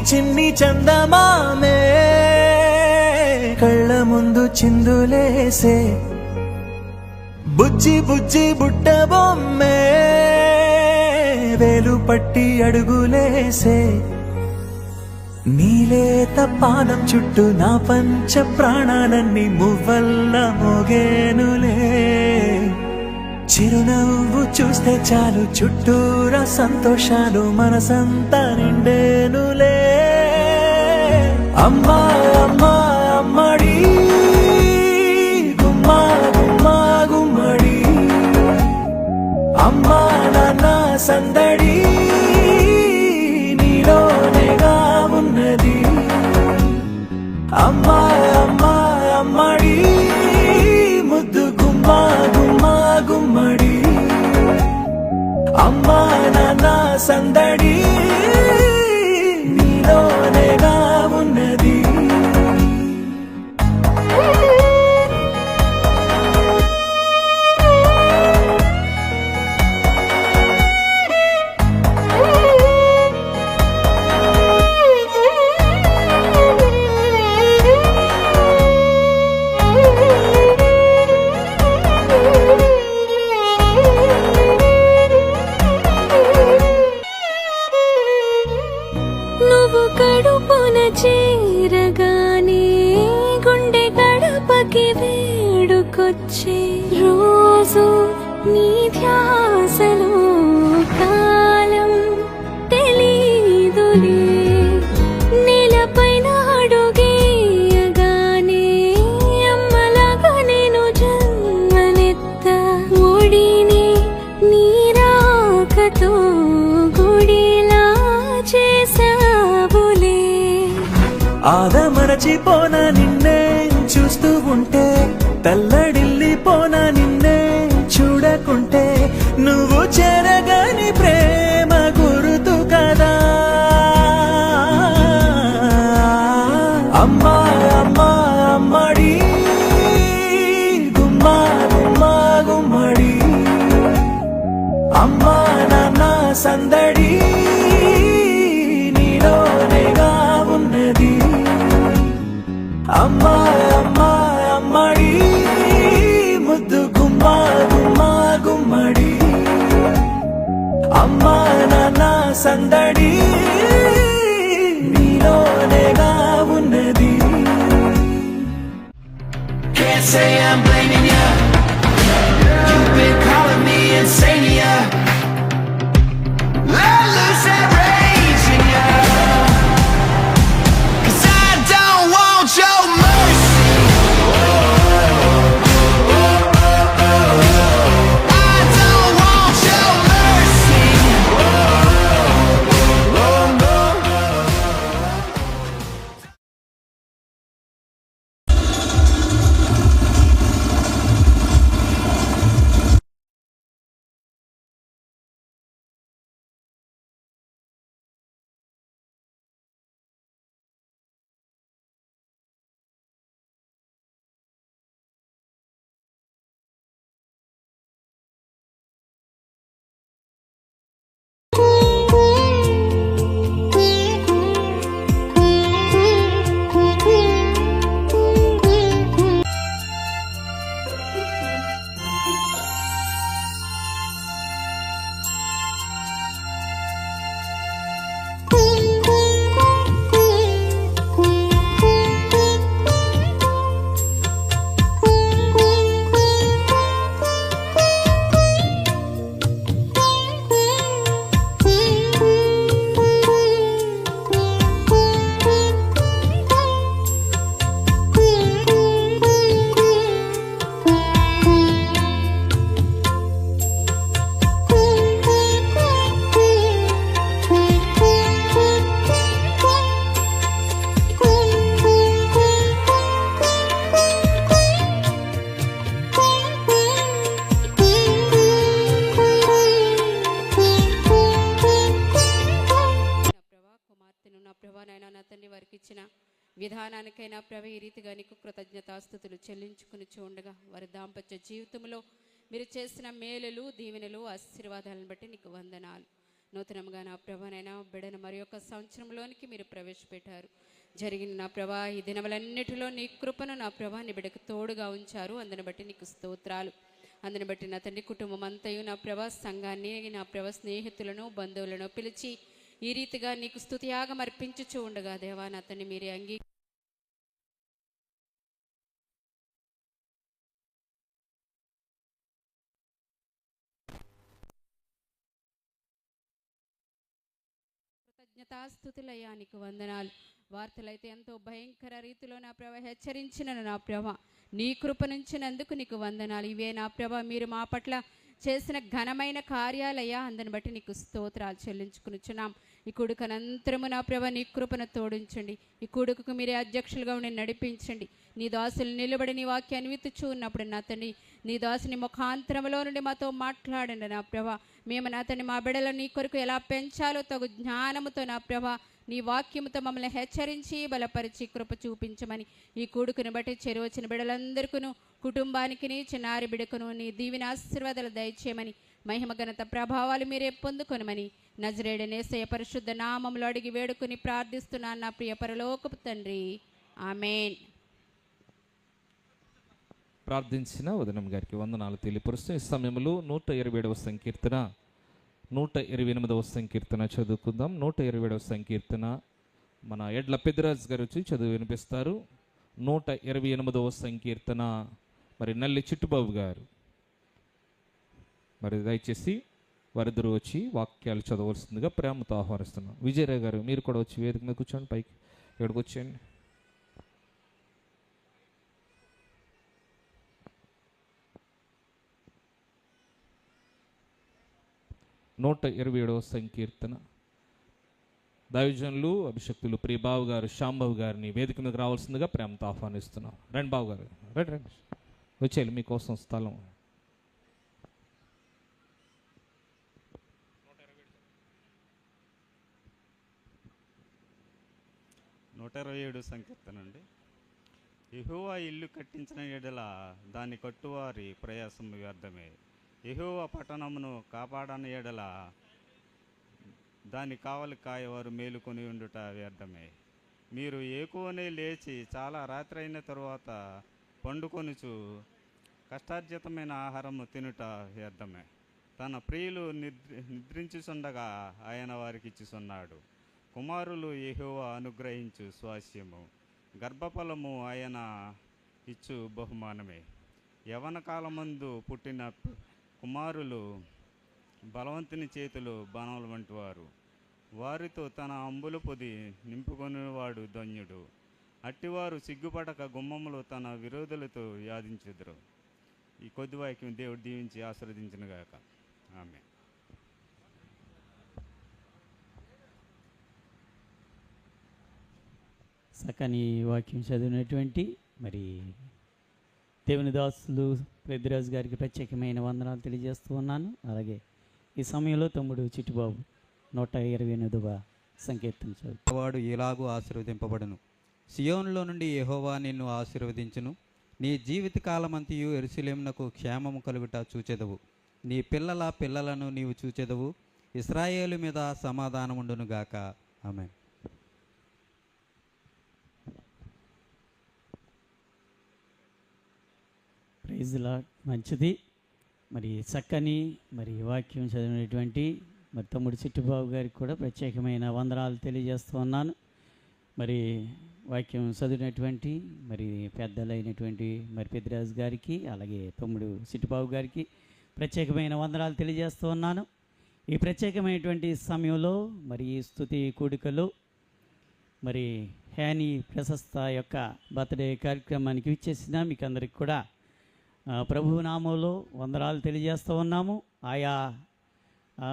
చిన్ని చందమామే కళ్ళ ముందు చిందులేసే బుజ్జి బుజ్జి బుట్ట బొమ్మే వేలు పట్టి అడుగులేసే నీలేత పాదం చుట్టూ నా పంచ ప్రాణాలన్నీ మువ్వల్ల మోగేనులే చిరునవ్వు చూస్తే చాలు చుట్టూరా సంతోషాలు మనసంతా నిండేనులే అమ్మా అమ్మా అమ్మడి గుమ్మా గుమ్మా గుమ్మడి అమ్మా నాన్న సందడి నీలోనేగా ఉన్నది అమ్మా అమ్మా అమ్మడి ముద్దు గుమ్మా గుమ్మా గుమ్మడి అమ్మా నాన్న సందడి నీలోనేగా ఉన్నది కడుపున చేరగానే గుండె గడపకి వేడుకొచ్చే రోజు నీ ధ్యాసలో కాలం తెలీదులే నేలపైన అడుగేయగానే అమ్మలాగా నేను జన్మనెత్త ఒడిని నీ రాకతో గుడిలా చేసా ఆదమరచిపోనా నిన్నే చూస్తూ ఉంటే తల్లడిల్లిపోనా నిన్నే చూడకుంటే నువ్వు చెరగని ప్రేమ గురుతు కదా అమ్మా అమ్మా అమ్మడి గుమ్మా గుమ్మా గుమ్మడి అమ్మా నాన్న సందడి నీలోనేగా ఉన్నది అమ్మా అమ్మా అమ్మడి ముద్దు గుమ్మా గుమ్మా గుమ్మడి అమ్మా నాన్న సందడి నీలోనేగా ఉన్నది Can't say I'm blaming you. You've been calling me insania. Let loose that rage in you. 'Cause I don't want your mercy. I don't want your mercy. విధానానికైనా ప్రభు ఈ రీతిగా నీకు కృతజ్ఞతాస్తుతులు చెల్లించుకుని చూడగా వారి దాంపత్య జీవితంలో మీరు చేసిన మేలులు దీవెనలు ఆశీర్వాదాలను బట్టి నీకు వందనాలు. నూతనంగా నా ప్రభానైనా బిడ్డను మరి యొక్క సంవత్సరంలోనికి మీరు ప్రవేశపెట్టారు. జరిగిన నా ప్రభా ఈ దినములన్నిటిలో నీ కృపను నా ప్రభా నీ బిడ్డకు తోడుగా ఉంచారు. అందుని బట్టి నీకు స్తోత్రాలు. అందుని బట్టి నా తండ్రి కుటుంబం అంతయు నా ప్రభా సంఘాన్ని నా ప్రభా స్నేహితులను బంధువులను పిలిచి ఈ రీతిగా నీకు స్తుతియాగం అర్పించుచూ ఉండగా దేవా నా తండ్రి మీరే కృతజ్ఞతాస్తుతులయ్యా నీకు వందనాలు. వార్తలైతే ఎంతో భయంకర రీతిలో నా ప్రభ హెచ్చరించిన నా ప్రభ నీ కృప నుంచినందుకు నీకు వందనాలు. ఇవే నా ప్రభ మీరు మా పట్ల చేసిన ఘనమైన కార్యాలయ్యా. అందుని బట్టి నీకు స్తోత్రాలు చెల్లించుకునిచున్నాం. ఈ కొడుకనంతరము నా ప్రభ నీ కృపను తోడించండి. ఈ కొడుకుకు మీరే అధ్యక్షులుగా ఉండి నడిపించండి. నీ దాసులు నిలబడి నీ వాక్యాన్ని విత్తుచూ ఉన్నప్పుడు నా తండ్రి నీ దాసుని ముఖాంతరంలో నుండి మాతో మాట్లాడండి నా ప్రభ. మేము నా తండ్రి మా బిడ్డలను నీ కొరకు ఎలా పెంచాలో తగు జ్ఞానముతో నా ప్రభ నీ వాక్యముతో మమ్మల్ని హెచ్చరించి బలపరిచి కృప చూపించమని ఈ కొడుకుని బట్టి చెరువచ్చిన బిడ్డలందరికీ కుటుంబానికి నీ చిన్నారి బిడకును నీ దీవెన ఆశీర్వాదాలు దయచేయమని మహిమ ఘనత ప్రభావాలు మీరే పొందుకొనమని నజరేయుడైన యేసయ్య పరిశుద్ధ నామములో అడిగి వేడుకుని ప్రార్థిస్తున్నాను నా ప్రియ పరలోకపు తండ్రి, ఆమేన్. ప్రార్థించిన వదనం గారికి వందనాలు తెలియపరుస్తూ ఈ సమయంలో 127వ సంకీర్తన 128వ సంకీర్తన చదువుకుందాం. 127వ సంకీర్తన మన ఎడ్ల పెద్దరాజు గారు వచ్చి చదువు వినిపిస్తారు. 128వ సంకీర్తన మరి నల్లి చిట్టుబాబు గారు మరి దయచేసి వారిద్దరూ వచ్చి వాక్యాలు చదవలసిందిగా ప్రేమతో ఆహ్వానిస్తున్నాం. విజయరావు గారు మీరు కూడా వచ్చి వేదిక మీద కూర్చోండి, పైకి ఎక్కడికి వచ్చేయండి. 127వ సంకీర్తన దైవజనులు అభిషక్తులు ప్రియబాబు గారు శాంబాబు గారిని వేదిక మీదకి రావాల్సిందిగా ప్రేమతో ఆహ్వానిస్తున్నాం. రండి బాబు గారు, రండి రండి వచ్చేయాలి మీకోసం స్థలం. 127 సంకీర్తన అండి. యెహోవా ఇల్లు కట్టించిన ఎడల దాన్ని కట్టువారి ప్రయాసం వ్యర్థమే. యెహోవా పట్టణమును కాపాడని ఎడల దాన్ని కావలి కాయవారు మేలుకొని ఉండుట వ్యర్థమే. మీరు ఏకోనే లేచి చాలా రాత్రి అయిన తరువాత పండుకొనుచు కష్టార్జితమైన ఆహారము తినుట వ్యర్థమే. తన ప్రియులు నిద్రించుచుండగా ఆయన వారికి ఇచ్చుచున్నాడు. కుమారులు యెహోవా అనుగ్రహించు స్వాస్యము, గర్భఫలము ఆయన ఇచ్చు బహుమానమే. యవన కాలమందు పుట్టిన కుమారులు బలవంతుని చేతులు బాణముల వంటి వారు. వారితో తన అంబుల పొది నింపుకొనివాడు ధన్యుడు. అట్టివారు సిగ్గుపడక గుమ్మములు తన విరోధులతో యాదించుదురు. ఈ కొద్ది వాక్యం దేవుడు దీవించి ఆశీర్వదించునుగాక. ఆమేన్. చక్కని వాక్యం చదివినటువంటి మరి దేవుని దాసులు పెద్దిరాజు గారికి ప్రత్యేకమైన వందనాలు తెలియజేస్తూ ఉన్నాను. అలాగే ఈ సమయంలో తమ్ముడు చిట్టుబాబు 128వ సంకీర్తన చదువు. వాడు ఇలాగూ ఆశీర్వదింపబడును. సియోనులో నుండి యెహోవా నిన్ను ఆశీర్వదించును. నీ జీవిత కాలమంతయు యెరూషలేమునకు క్షేమము కలుగుట చూచెదవు. నీ పిల్లల పిల్లలను నీవు చూచెదవు. ఇశ్రాయేలు మీద సమాధానముండునుగాక. ఆమేన్. Praise Lord. మంచిది. మరి చక్కని మరి వాక్యం చదివినటువంటి మరి తమ్ముడు చిట్టుబాబు గారికి కూడా ప్రత్యేకమైన వందనాలు తెలియజేస్తూ ఉన్నాను. మరి వాక్యం చదివినటువంటి మరి పెద్దలైనటువంటి మరి పెద్దిరాజు గారికి అలాగే తమ్ముడు చిట్టుబాబు గారికి ప్రత్యేకమైన వందనాలు తెలియజేస్తూ ఉన్నాను. ఈ ప్రత్యేకమైనటువంటి సమయంలో మరి ఈ స్తుతి కూడికలో మరి హ్యానీ ప్రశస్త యొక్క బర్త్డే కార్యక్రమానికి విచ్చేసిన మీకు అందరికి కూడా ప్రభువు నామంలో వందనాలు తెలియజేస్తూ ఉన్నాము. ఆయా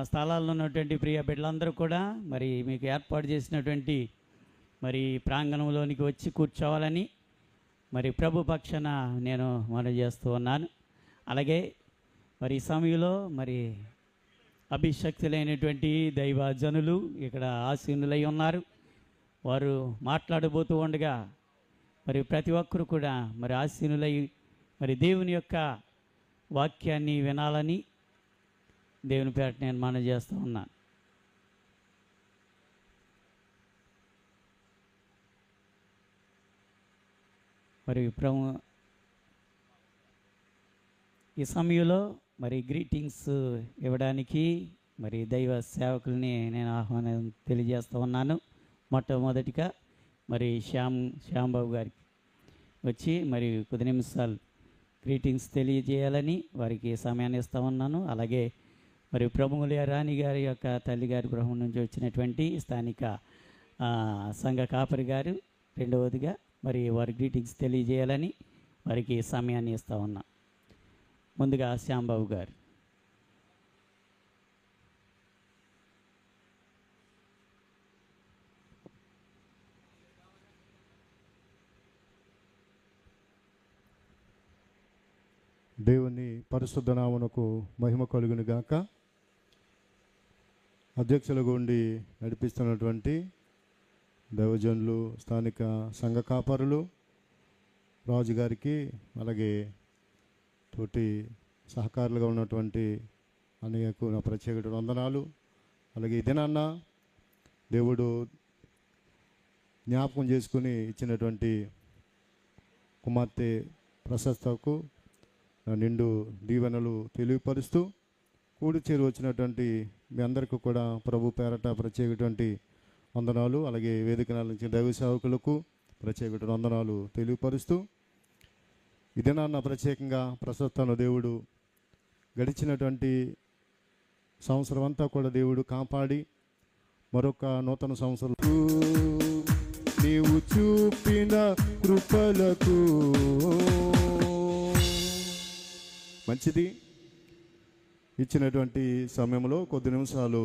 స్థలాల్లో ఉన్నటువంటి ప్రియ బిడ్డలందరూ కూడా మరి మీకు ఏర్పాటు చేసినటువంటి మరి ప్రాంగణంలోనికి వచ్చి కూర్చోవాలని మరి ప్రభు పక్షాన నేను మనవి చేస్తూ ఉన్నాను. అలాగే మరి ఈ సమయంలో మరి అభిషక్తులైనటువంటి దైవజనులు ఇక్కడ ఆసీనులై ఉన్నారు. వారు మాట్లాడబోతూ ఉండగా మరి ప్రతి ఒక్కరు కూడా మరి ఆసీనులై మరి దేవుని యొక్క వాక్యాన్ని వినాలని దేవుని పేరట నేను మనవి చేస్తూ ఉన్నాను. మరి ఈ సమయంలో మరి గ్రీటింగ్స్ ఇవ్వడానికి మరి దైవ సేవకుల్ని నేను ఆహ్వానం తెలియజేస్తూ ఉన్నాను. మొట్టమొదటిగా మరి శ్యాంబాబు గారికి వచ్చి మరి కొద్ది నిమిషాలు గ్రీటింగ్స్ తెలియజేయాలని వారికి సమయాన్ని ఇస్తూ ఉన్నాను. అలాగే మరి ప్రముఖుల రాణి గారి యొక్క తల్లిగారి గృహం నుంచి వచ్చినటువంటి స్థానిక సంఘ కాపరి గారు రెండవదిగా మరి వారి గ్రీటింగ్స్ తెలియజేయాలని వారికి సమయాన్ని ఇస్తూ ఉన్నా. ముందుగా శ్యాంబాబు గారు. దేవుని పరిశుద్ధ నామమునకు మహిమ కలుగును గాక. అధ్యక్షులుగా ఉండి నడిపిస్తున్నటువంటి దైవజనులు, స్థానిక సంఘ కాపరులు, రాజుగారికి, అలాగే తోటి సహకారులుగా ఉన్నటువంటి అనేకు నా ప్రత్యేక వందనాలు. అలాగే ఇదేనన్న దేవుడు జ్ఞాపకం చేసుకుని ఇచ్చినటువంటి కుమార్తె ప్రశస్తకు నిండు దీవెనలు తెలియపరుస్తూ కూడి చేరి వచ్చినటువంటి మీ అందరికీ కూడా ప్రభు పేరట ప్రత్యేకటువంటి వందనాలు, అలాగే వేదిక నుంచి దైవ సేవకులకు ప్రత్యేక వందనాలు తెలియపరుస్తూ ఇదే నాన్న ప్రత్యేకంగా ప్రశస్తను దేవుడు గడిచినటువంటి సంవత్సరం అంతా కూడా దేవుడు కాపాడి మరొక నూతన సంవత్సరం నీవు చూపిన కృపలకు మంచిది. ఇచ్చినటువంటి సమయంలో కొద్ది నిమిషాలు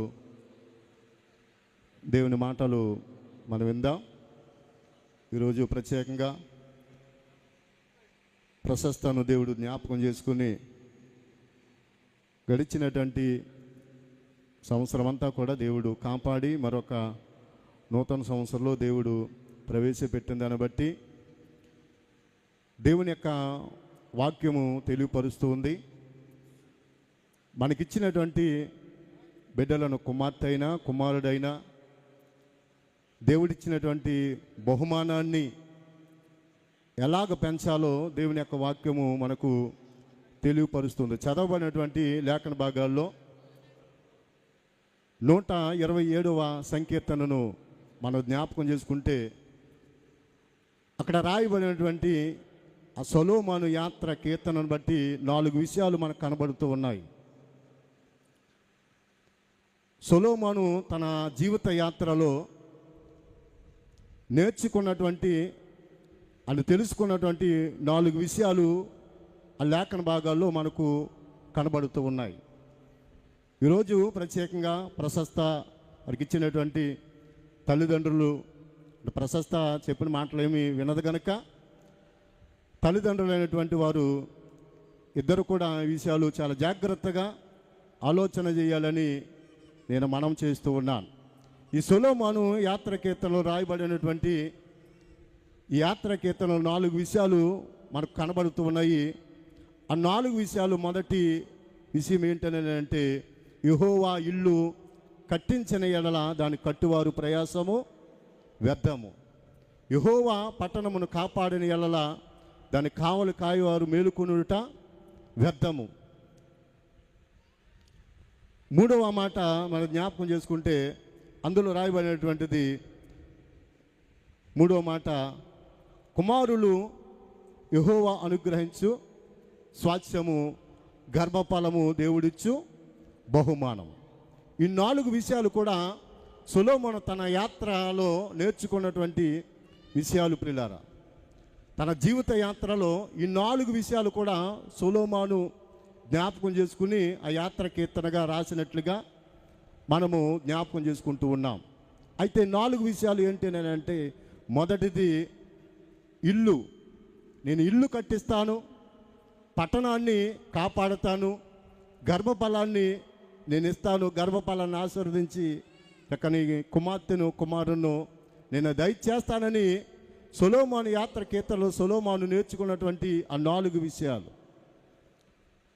దేవుని మాటలు మనం విందాం. ఈరోజు ప్రత్యేకంగా ప్రశస్తను దేవుడు జ్ఞాపకం చేసుకుని గడిచినటువంటి సంవత్సరం అంతా కూడా దేవుడు కాపాడి మరొక నూతన సంవత్సరంలో దేవుడు ప్రవేశపెట్టిన దాన్ని బట్టి దేవుని యొక్క వాక్యము తెలియపరుస్తూ ఉంది. మనకిచ్చినటువంటి బిడ్డలను కుమార్తె అయినా కుమారుడైనా దేవుడిచ్చినటువంటి బహుమానాన్ని ఎలాగ పెంచాలో దేవుని యొక్క వాక్యము మనకు తెలియపరుస్తుంది. చదవబడినటువంటి లేఖన భాగాల్లో 127వ సంకీర్తనను మనం జ్ఞాపకం చేసుకుంటే అక్కడ రాయబడినటువంటి ఆ సొలొమోను యాత్ర కీర్తనను బట్టి 4 విషయాలు మనకు కనబడుతూ ఉన్నాయి. సొలొమోను తన జీవిత యాత్రలో నేర్చుకున్నటువంటి తెలుసుకున్నటువంటి 4 విషయాలు ఆ లేఖన భాగాల్లో మనకు కనబడుతూ ఉన్నాయి. ఈరోజు ప్రత్యేకంగా ప్రశస్త వారికి ఇచ్చినటువంటి తల్లిదండ్రులు ప్రశస్త చెప్పిన మాటలేమి వినదు కనుక తల్లిదండ్రులైనటువంటి వారు ఇద్దరు కూడా ఈ విషయాలు చాలా జాగ్రత్తగా ఆలోచన చేయాలని నేను మనం చేస్తూ ఉన్నాను. ఈ సొలొమోను యాత్ర కీర్తనలో రాయబడినటువంటి ఈ యాత్ర కీర్తనలో 4 విషయాలు మనకు కనబడుతూ ఉన్నాయి. ఆ 4 విషయాలు మొదటి విషయం ఏంటంటే యెహోవా ఇల్లు కట్టించిన ఎడల దాని కట్టువారు ప్రయాసము వ్యర్థము. యెహోవా పట్టణమును కాపాడిన ఎడల దాని కావలి కాయవారు మేలుకొనుట వ్యర్థము. 3వ మాట మనం జ్ఞాపకం చేసుకుంటే అందులో రాయబడినటువంటిది 3వ మాట, కుమారులు యెహోవా అనుగ్రహించు స్వాస్థ్యము, గర్భఫలము దేవుడిచ్చు బహుమానం. ఈ 4 విషయాలు కూడా సొలొమోను తన యాత్రలో నేర్చుకున్నటువంటి విషయాలు ప్రియులారా. తన జీవిత యాత్రలో ఈ 4 విషయాలు కూడా సొలొమోను జ్ఞాపకం చేసుకుని ఆ యాత్ర కీర్తనగా రాసినట్లుగా మనము జ్ఞాపకం చేసుకుంటూ ఉన్నాం. అయితే 4 విషయాలు ఏంటి అంటే మొదటిది ఇల్లు. నేను ఇల్లు కట్టిస్తాను, పట్టణాన్ని కాపాడుతాను, గర్భఫలాన్ని నేను ఇస్తాను, గర్భఫలాన్ని ఆశీర్వదించి చక్కని కుమార్తెను కుమారును నేను దయచేస్తానని సొలొమోను యాత్ర కీర్తనలో సొలొమోను నేర్చుకున్నటువంటి ఆ 4 విషయాలు.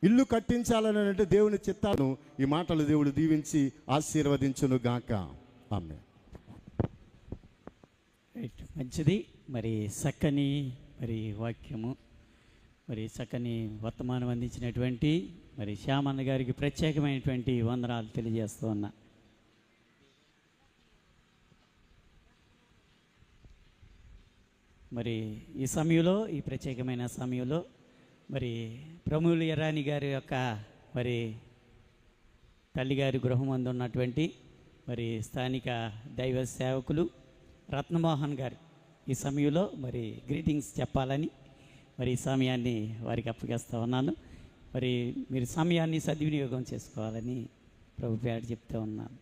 ఇల్లు కట్టించాలని అంటే దేవుని చిత్తాను ఈ మాటలు దేవుడు దీవించి ఆశీర్వదించును గాక. ఆమేన్. మంచిది. మరి చక్కని మరి వాక్యము మరి చక్కని వర్తమానం అందించినటువంటి మరి శ్యామన్న గారికి ప్రత్యేకమైనటువంటి వందనాలు తెలియజేస్తూ ఉన్నా. మరి ఈ సమయంలో, ఈ ప్రత్యేకమైన సమయంలో మరి ప్రమూల ఎరాని గారి యొక్క మరి తల్లిగారి గృహం అందు ఉన్నటువంటి మరి స్థానిక దైవ సేవకులు రత్నమోహన్ గారు ఈ సమయంలో మరి గ్రీటింగ్స్ చెప్పాలని మరి ఈ సమయాన్ని వారికి అప్పగిస్తూ ఉన్నాను. మరి మీరు సమయాన్ని సద్వినియోగం చేసుకోవాలని ప్రభు పేరు చెప్తూ ఉన్నాను.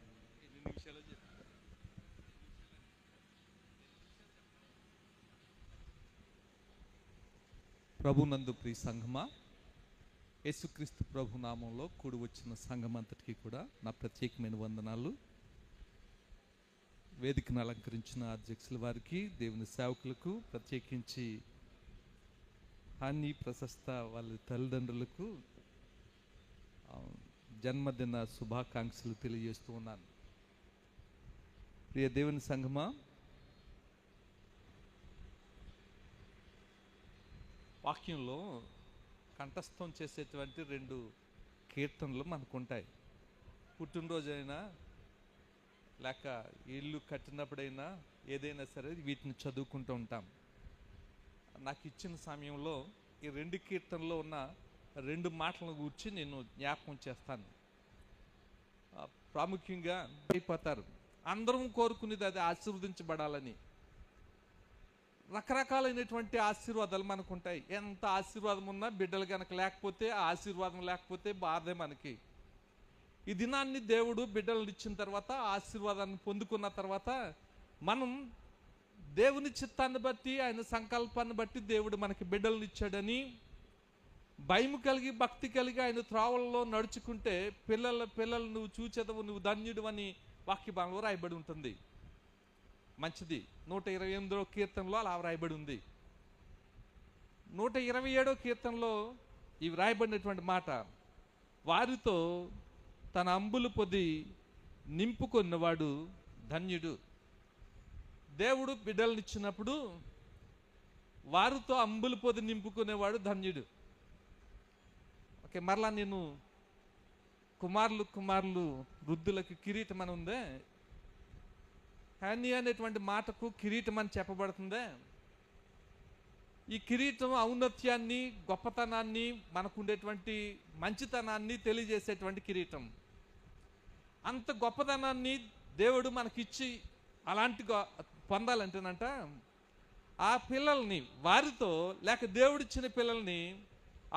ప్రభునందు ప్రియ సంఘమా, యేసుక్రీస్తు ప్రభు నామంలో కూడి వచ్చిన సంఘం అంతటికీ కూడా నా ప్రత్యేకమైన వందనాలు. వేదికను అలంకరించిన అధ్యక్షుల వారికి, దేవుని సేవకులకు, ప్రత్యేకించి హాని ప్రశస్త వాళ్ళ తల్లిదండ్రులకు జన్మదిన శుభాకాంక్షలు తెలియజేస్తూ ఉన్నాను. ప్రియ దేవుని సంఘమా, వాక్యంలో కంఠస్థం చేసేటువంటి 2 కీర్తనలు మనకు ఉంటాయి. పుట్టినరోజైనా లేక ఇల్లు కట్టినప్పుడైనా ఏదైనా సరే వీటిని చదువుకుంటూ ఉంటాం. నాకు ఇచ్చిన సమయంలో ఈ 2 కీర్తనలో ఉన్న 2 మాటలను గురించి నేను జ్ఞాపకం చేస్తాను. ప్రాముఖ్యంగా అయిపోతారు, అందరం కోరుకునేది అది ఆశీర్వదించబడాలని. రకరకాలైనటువంటి ఆశీర్వాదాలు మనకు ఉంటాయి. ఎంత ఆశీర్వాదం ఉన్నా బిడ్డలు కనుక లేకపోతే, ఆ ఆశీర్వాదం లేకపోతే బాధే మనకి. ఈ దినాన్ని దేవుడు బిడ్డలను ఇచ్చిన తర్వాత, ఆశీర్వాదాన్ని పొందుకున్న తర్వాత, మనం దేవుని చిత్తాన్ని బట్టి, ఆయన సంకల్పాన్ని బట్టి దేవుడు మనకి బిడ్డలను ఇచ్చాడని భయము కలిగి, భక్తి కలిగి ఆయన త్రోవల్లో నడుచుకుంటే పిల్లలు నువ్వు చూచెదవు, నువ్వు ధన్యుడు అని వాక్యభాగంలో రాయబడి ఉంటుంది. మంచిది. 128వ కీర్తనలో అలా రాయబడి ఉంది. 127వ కీర్తనలో ఇవి రాయబడినటువంటి మాట, వారితో తన అంబులు పొది నింపుకున్నవాడు ధన్యుడు. దేవుడు బిడ్డలను ఇచ్చినప్పుడు వారితో అంబులు పొది నింపుకునేవాడు ధన్యుడు. ఓకే, మరలా నేను కుమారులు వృద్ధులకి కిరీటం అని ఉందే, హాని అనేటువంటి మాటకు కిరీటం అని చెప్పబడుతుందే. ఈ కిరీటం ఔన్నత్యాన్ని, గొప్పతనాన్ని, మనకు ఉండేటువంటి మంచితనాన్ని తెలియజేసేటువంటి కిరీటం. అంత గొప్పతనాన్ని దేవుడు మనకిచ్చి అలాంటి పొందాలంటేనంట ఆ పిల్లల్ని, వారితో లేక దేవుడిచ్చిన పిల్లల్ని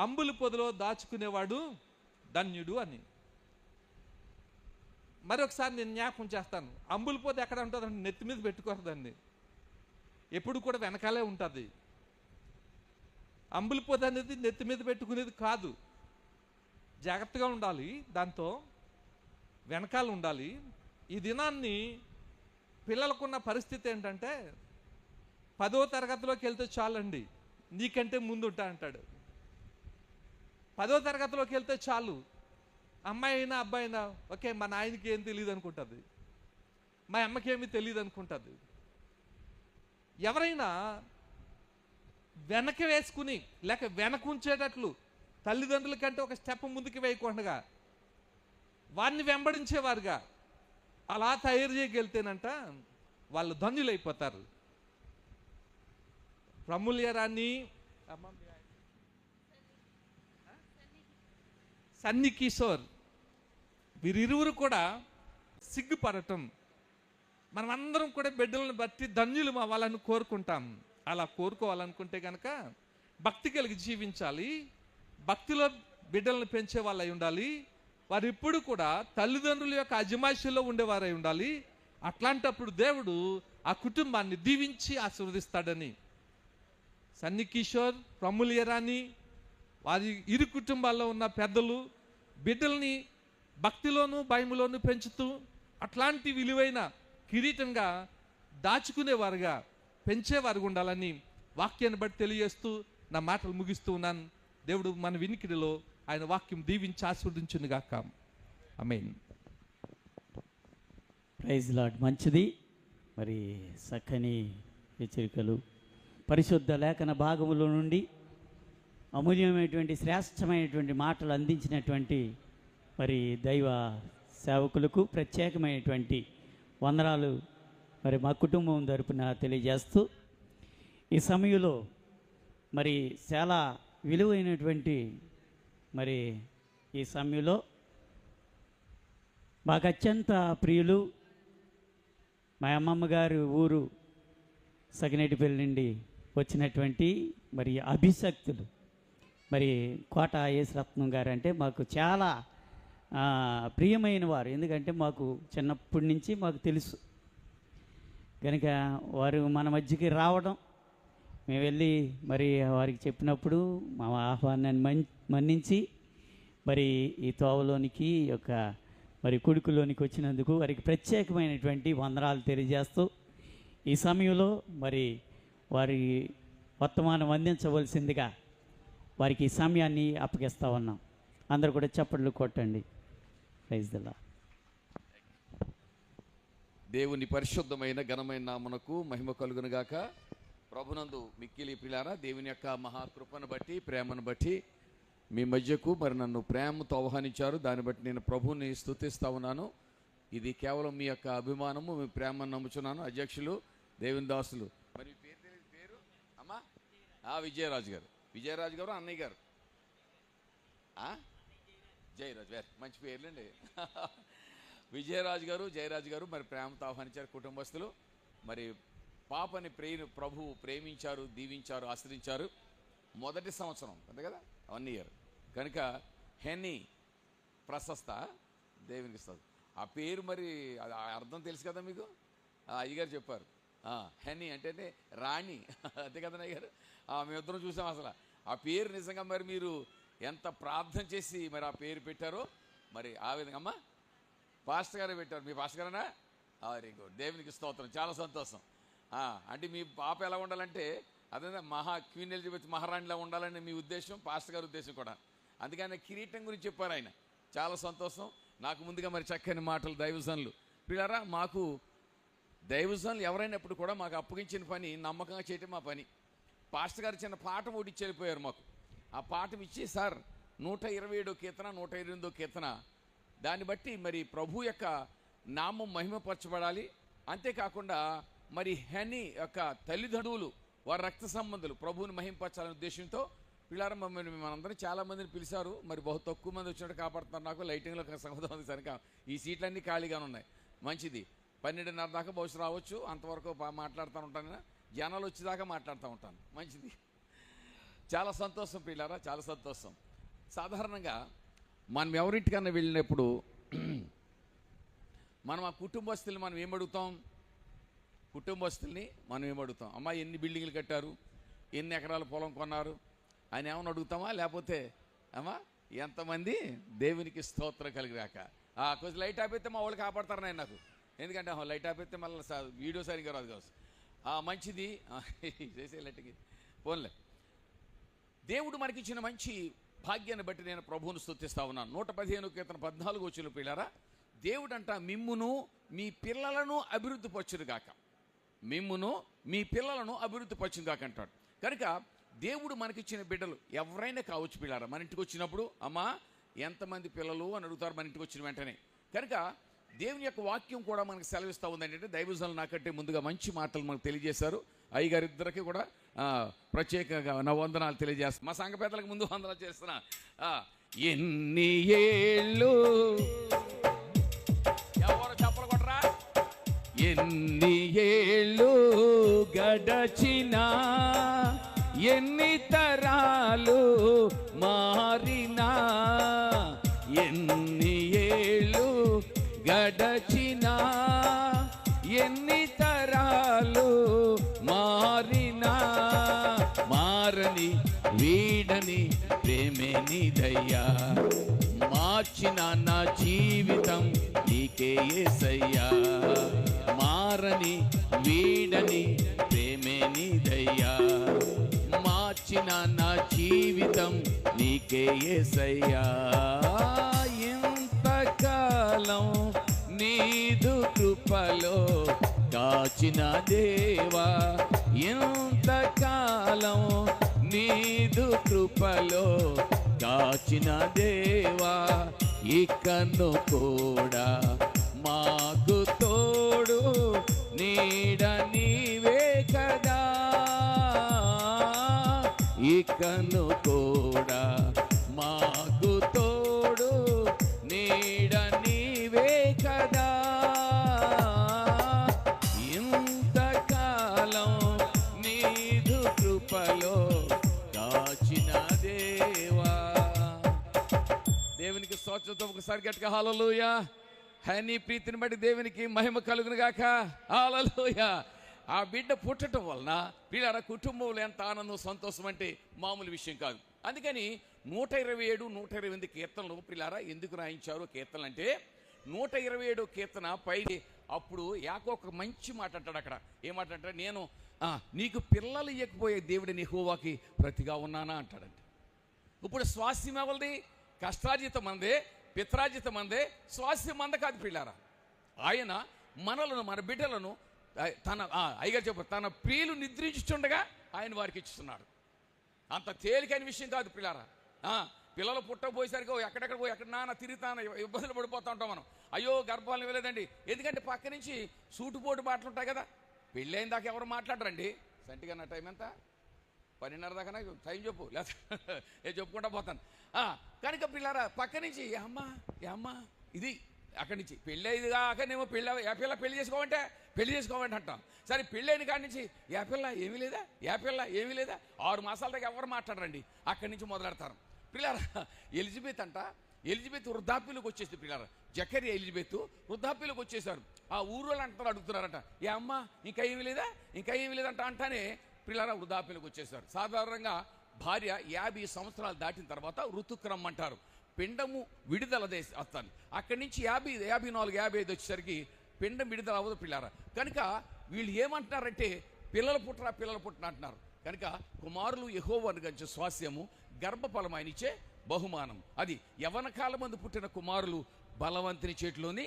అంబుల పొదిలో దాచుకునేవాడు ధన్యుడు అని. మరొకసారి నేను జ్ఞాపకం చేస్తాను. అంబుల పొది ఎక్కడ ఉంటుందంటే నెత్తి మీద పెట్టుకోరదండి, ఎప్పుడు కూడా వెనకాలే ఉంటుంది. అంబుల పొది అనేది నెత్తి మీద పెట్టుకునేది కాదు. జాగ్రత్తగా ఉండాలి, దాంతో వెనకాల ఉండాలి. ఈ దినాన్ని పిల్లలకున్న పరిస్థితి ఏంటంటే, 10వ తరగతిలోకి వెళ్తే చాలండి, నీకంటే ముందుంటా అంటాడు. 10వ తరగతిలోకి వెళ్తే చాలు, అమ్మాయి అయినా అబ్బాయి అయినా ఓకే మా నాయనకి ఏం తెలియదు అనుకుంటుంది, మా అమ్మకి ఏమీ తెలియదు అనుకుంటుంది. ఎవరైనా వెనక వేసుకుని లేక వెనక ఉంచేటట్లు తల్లిదండ్రుల కంటే ఒక స్టెప్ ముందుకు వేయకుండా వారిని వెంబడించేవారుగా అలా తయారు చేయగలితేనంట వాళ్ళు ధన్యులైపోతారు. ప్రమూల్యరాన్ని, సన్నీ కిషోర్, వీరిరువురు కూడా సిగ్గుపడటం. మనమందరం కూడా బిడ్డలను బట్టి ధన్యులు అవ్వాలని కోరుకుంటాం. అలా కోరుకోవాలనుకుంటే కనుక భక్తి కలిగి జీవించాలి, భక్తిలో బిడ్డలను పెంచే వాళ్ళు అయి ఉండాలి, వారు ఇప్పుడు కూడా తల్లిదండ్రుల యొక్క అజమాయిషీలో ఉండేవారై ఉండాలి. అట్లాంటప్పుడు దేవుడు ఆ కుటుంబాన్ని దీవించి ఆశీర్వదిస్తాడని. సన్నీ కిషోర్, ప్రమూల్యరాణి, వారి ఇరు కుటుంబాల్లో ఉన్న పెద్దలు బిడ్డల్ని భక్తిలోను భయములోను పెంచుతూ అట్లాంటి విలువైన కిరీటంగా దాచుకునేవారుగా పెంచేవారుగా ఉండాలని వాక్యాన్ని బట్టి తెలియజేస్తూ నా మాటలు ముగిస్తూ ఉన్నాను. దేవుడు మన వినికిడిలో ఆయన వాక్యం దీవించి ఆశీర్వదించునుగాక. ఆమేన్. Praise Lord. మంచిది. మరి చక్కని హెచ్చరికలు పరిశుద్ధ లేఖన భాగములో నుండి అమూల్యమైనటువంటి శ్రేష్టమైనటువంటి మాటలు అందించినటువంటి మరి దైవ సేవకులకు ప్రత్యేకమైనటువంటి వందనాలు మరి మా కుటుంబం తరపున తెలియజేస్తూ ఈ సమయంలో మరి చాలా విలువైనటువంటి మరి ఈ సమయంలో మాకు అత్యంత ప్రియులు మా అమ్మమ్మ గారి ఊరు సగినేటిపల్లి నుండి వచ్చినటువంటి మరి అభిషక్తులు మరి కోట యేసురత్నం గారు అంటే మాకు చాలా ప్రియమైన వారు. ఎందుకంటే మాకు చిన్నప్పటి నుంచి మాకు తెలుసు కనుక వారు మన మధ్యకి రావడం, మేము వెళ్ళి మరి వారికి చెప్పినప్పుడు మా ఆహ్వానాన్ని మన్నించి మరి ఈ తోవలోనికి యొక్క మరి కుడుకులోనికి వచ్చినందుకు వారికి ప్రత్యేకమైనటువంటి వందనాలు తెలియజేస్తూ ఈ సమయంలో మరి వారి వర్తమానం అందించవలసిందిగా వారికి ఈ సమయాన్ని అప్పగిస్తా ఉన్నాం. అందరూ కూడా చప్పట్లు కొట్టండి. Praise the lord. దేవుని పరిశుద్ధమైన ఘనమైన నామమునకు మహిమ కలుగునుగాక. ప్రభునందు మిక్కిలి ప్రియులారా, దేవుని యొక్క మహాకృపను బట్టి ప్రేమను బట్టి మీ మధ్యకు మరి నన్ను ప్రేమతో ఆహ్వానించారు. దాన్ని బట్టి నేను ప్రభువుని స్తుతిస్తా ఉన్నాను. ఇది కేవలం మీ యొక్క అభిమానము, మీ ప్రేమను నమ్ముచున్నాను. అధ్యక్షులు దేవుని దాసులు మరి మీ పేరు తెలియదు, పేరు అమ్మా విజయరాజు గారు. విజయరాజు గారు అన్నయ్య గారు జయరాజు గారు, మంచి పేర్లండి. విజయరాజు గారు జయరాజు గారు మరి ప్రేమతో ఆహ్వానించారు. కుటుంబస్తులు మరి పాపని ప్రభువు ప్రేమించారు, దీవించారు, ఆశ్రయించారు. మొదటి సంవత్సరం అంతే కదా, 1 ఇయర్ కనుక హెన్నీ ప్రశస్త దేవునికి ఇస్తుంది. ఆ పేరు మరి అర్థం తెలుసు కదా మీకు, అయ్యగారు చెప్పారు. హెన్నీ అంటే రాణి అంతే కదా అయ్యగారు. మేమిద్దరం చూసాం. అసలు ఆ పేరు నిజంగా మరి మీరు ఎంత ప్రార్థన చేసి మరి ఆ పేరు పెట్టారో మరి ఆ విధంగా అమ్మ పాస్టర్ గారే పెట్టారు. మీ పాస్టర్ గారేనా? వెరీ గుడ్, దేవునికి స్తోత్రం, చాలా సంతోషం. అంటే మీ పాప ఎలా ఉండాలంటే అదే క్వీన్ ఎలిజబెత్ మహారాణిలా ఉండాలని మీ ఉద్దేశం, పాస్టర్ గారి ఉద్దేశం కూడా. అందుకని కిరీటం గురించి చెప్పారు ఆయన. చాలా సంతోషం. నాకు ముందుగా మరి చక్కని మాటలు దైవజనులు ప్రియులారా, మాకు దైవజనులు ఎవరైనప్పుడు కూడా మాకు అప్పగించిన పని నమ్మకంగా చేయటం మా పని. పాస్టర్ గారు చిన్న పాఠం ఒకటి ఇచ్చి వెళ్ళిపోయారు మాకు. ఆ పాఠం ఇచ్చి సార్ 127వ కీర్తన 128వ కీర్తన దాన్ని బట్టి మరి ప్రభు యొక్క నామం మహిమపరచబడాలి. అంతేకాకుండా మరి హెనీ యొక్క తల్లిదండ్రులు వారి రక్త సంబంధులు ప్రభువుని మహింపరచాలనే ఉద్దేశంతో పిల్లలు మనందరం చాలామందిని పిలిచారు. మరి బహు తక్కువ మంది వచ్చినట్టు కాపాడుతున్నారు. నాకు లైటింగ్లో సంబంధం ఉంది సరిగా. ఈ సీట్లన్నీ ఖాళీగానే ఉన్నాయి. మంచిది, 12:30 దాకా బహుశా రావచ్చు. అంతవరకు మాట్లాడుతూ ఉంటాను, జనాలు వచ్చేదాకా మాట్లాడుతూ ఉంటాను. మంచిది, చాలా సంతోషం పిల్లారా, చాలా సంతోషం. సాధారణంగా మనం ఎవరింటికన్నా వెళ్ళినప్పుడు మనం ఆ కుటుంబస్తుల్ని మనం ఏమడుగుతాం? కుటుంబస్తుల్ని మనం ఏమడుగుతాం? అమ్మా ఎన్ని బిల్డింగ్లు కట్టారు, ఎన్ని ఎకరాల పొలం కొన్నారు అని ఏమని అడుగుతామా? లేకపోతే అమ్మా ఎంతమంది దేవునికి స్తోత్రం కలిగిరాక. కొంచెం లైట్ ఆపితే మా వాళ్ళు కాపాడతారు నాయన నాకు. ఎందుకంటే లైట్ ఆపితే మళ్ళీ వీడియో సరిగ్గా రాదు కావచ్చు. మంచిది చేసేలట్టుకి పోన్లే. దేవుడు మనకిచ్చిన మంచి భాగ్యాన్ని బట్టి నేను ప్రభువును స్తుతిస్తా ఉన్నాను. 115 కీర్తన 14 వచ్చిన పిల్లరా, దేవుడంట మిమ్మును మీ పిల్లలను అభివృద్ధి పరచునుగాక, మిమ్మును మీ పిల్లలను అభివృద్ధి పరచునుగాక అంటాడు. కనుక దేవుడు మనకిచ్చిన బిడ్డలు ఎవరైనా కావచ్చు పిల్లారా. మన ఇంటికి వచ్చినప్పుడు అమ్మా ఎంతమంది పిల్లలు అని అడుగుతారు మన ఇంటికి వచ్చిన వెంటనే. కనుక దేవుని యొక్క వాక్యం కూడా మనకు సెలవిస్తూ ఉందండి. అంటే దైవజనులు నాకంటే ముందుగా మంచి మాటలు మనకు తెలియజేశారు. అయ్యగారిద్దరికి కూడా ప్రత్యేకంగా నా వందనాలు తెలియజేస్తాను. మా సంఘ పెద్దలకు ముందు వందనాలు చేస్తున్నా. ఎన్ని ఏళ్ళు ఎవరు చెప్పలు కొట్టరా? ఎన్ని ఏళ్ళు గడచినా, ఎన్ని తరాలు మారినా, ఎన్ని ఏళ్ళు గడచినా, ఎన్ని తరాలు మారినా, మారని వీడని ప్రేమే నీదయ్యా, మార్చిన నా జీవితం నీకే యేసయ్యా, మారని వీడని ప్రేమే నీదయ్యా, మార్చిన నా జీవితం నీకే యేసయ్యా. ఇంతకాలం నీదు కృపలో కాచిన దేవా, ఇంతకాలం నీదు కృపలో కాచిన దేవా, ఇకను కూడా మాకు తోడు నీడ నీవే కదా, ఇకను కూడా మాకు తోడు నీడ నీవే కదా, ఇంతకాలం నీదు కృపలో కాచిన దేవా. దేవునికి స్తోత్రంతో ఒకసారి గట్టిగా హల్లెలూయా. నీ ప్రీతిని బట్టి దేవునికి మహిమ కలుగును గాక. హల్లెలూయా. ఆ బిడ్డ పుట్టడం వలన వీళ్ళ కుటుంబంలో ఎంత ఆనందం సంతోషం అంటే మామూలు విషయం కాదు. అందుకని 127, 128 కీర్తనలు పిల్లారా ఎందుకు రాయించారు కీర్తనలు అంటే, 127 కీర్తన పై అప్పుడు యాకోబు ఒక మంచి మాట అంటాడు. అక్కడ ఏమాట అంటాడు, నేను నీకు పిల్లలు ఇవ్వకపోయే దేవుడిని యెహోవాకి ప్రతిగా ఉన్నానా అంటాడంట. ఇప్పుడు స్వాస్థ్యం ఎవరిది? కష్టార్జితం మందే, పిత్రార్జితం మందే, స్వాస్థ్యం మంద కాదు పిల్లారా. ఆయన మనలను మన బిడ్డలను తన అయ్యగారు చెప్పు తన ప్రియులు నిద్రించుండగా ఆయన వారికి ఇస్తున్నాడు. అంత తేలికైన విషయం కాదు పిల్లారా. పిల్లలు పుట్టకపోయేసరికి ఎక్కడెక్కడ పోయి ఎక్కడ నాన్న తిరుగుతాను ఇబ్బందులు పడిపోతూ ఉంటాం మనం. అయ్యో గర్భాలను ఇవ్వలేదండి, ఎందుకంటే పక్క నుంచి సూటుపోటు మాటలు ఉంటాయి కదా. పెళ్ళైన దాకా ఎవరు మాట్లాడరండి. సంటిగా నా టైం ఎంత 12:30 దాకా టైం చెప్పు, లేదా చెప్పుకుంటా పోతాను. కనుక పిల్లారా పక్క నుంచి అమ్మా ఇది అక్కడి నుంచి పెళ్ళి అయింది కాకనేమో పెళ్ళి చేసుకోమంటే పెళ్లి చేసుకోమంటే అంటాం. సరే పెళ్ళైన కాడి నుంచి పిల్ల ఏమీ లేదా 6 మాసాల దాకా ఎవరు మాట్లాడరండి. అక్కడి నుంచి మొదలెడతారు పిల్లారా. ఎలిజబెత్ వృద్ధాప్యులకు వచ్చేసి పిల్లారా, జకరియా ఎలిజబెత్ వృద్ధాప్యులకు వచ్చేసారు. ఆ ఊళ్ళో అడుగుతున్నారట, అమ్మ ఇంకా ఏమీ లేదంట అంటానే పిల్లారా వృద్ధాప్యులకు వచ్చేసారు. సాధారణంగా భార్య 50 సంవత్సరాలు దాటిన తర్వాత ఋతుక్రమం అంటారు, పిండము విడుదల వస్తాను. అక్కడి నుంచి 50, 54, 55 వచ్చేసరికి పిండం విడుదల అవ్వదు పిల్లారా. కనుక వీళ్ళు ఏమంటున్నారంటే పిల్లలు పుట్టరా అంటున్నారు. కనుక కుమారులు యెహోవాను గంచే స్వాస్యము, గర్భఫలం ఆయన ఇచ్చే బహుమానం. అది యవ్వన కాలం మందు పుట్టిన కుమారులు బలవంతుని చేతిలోని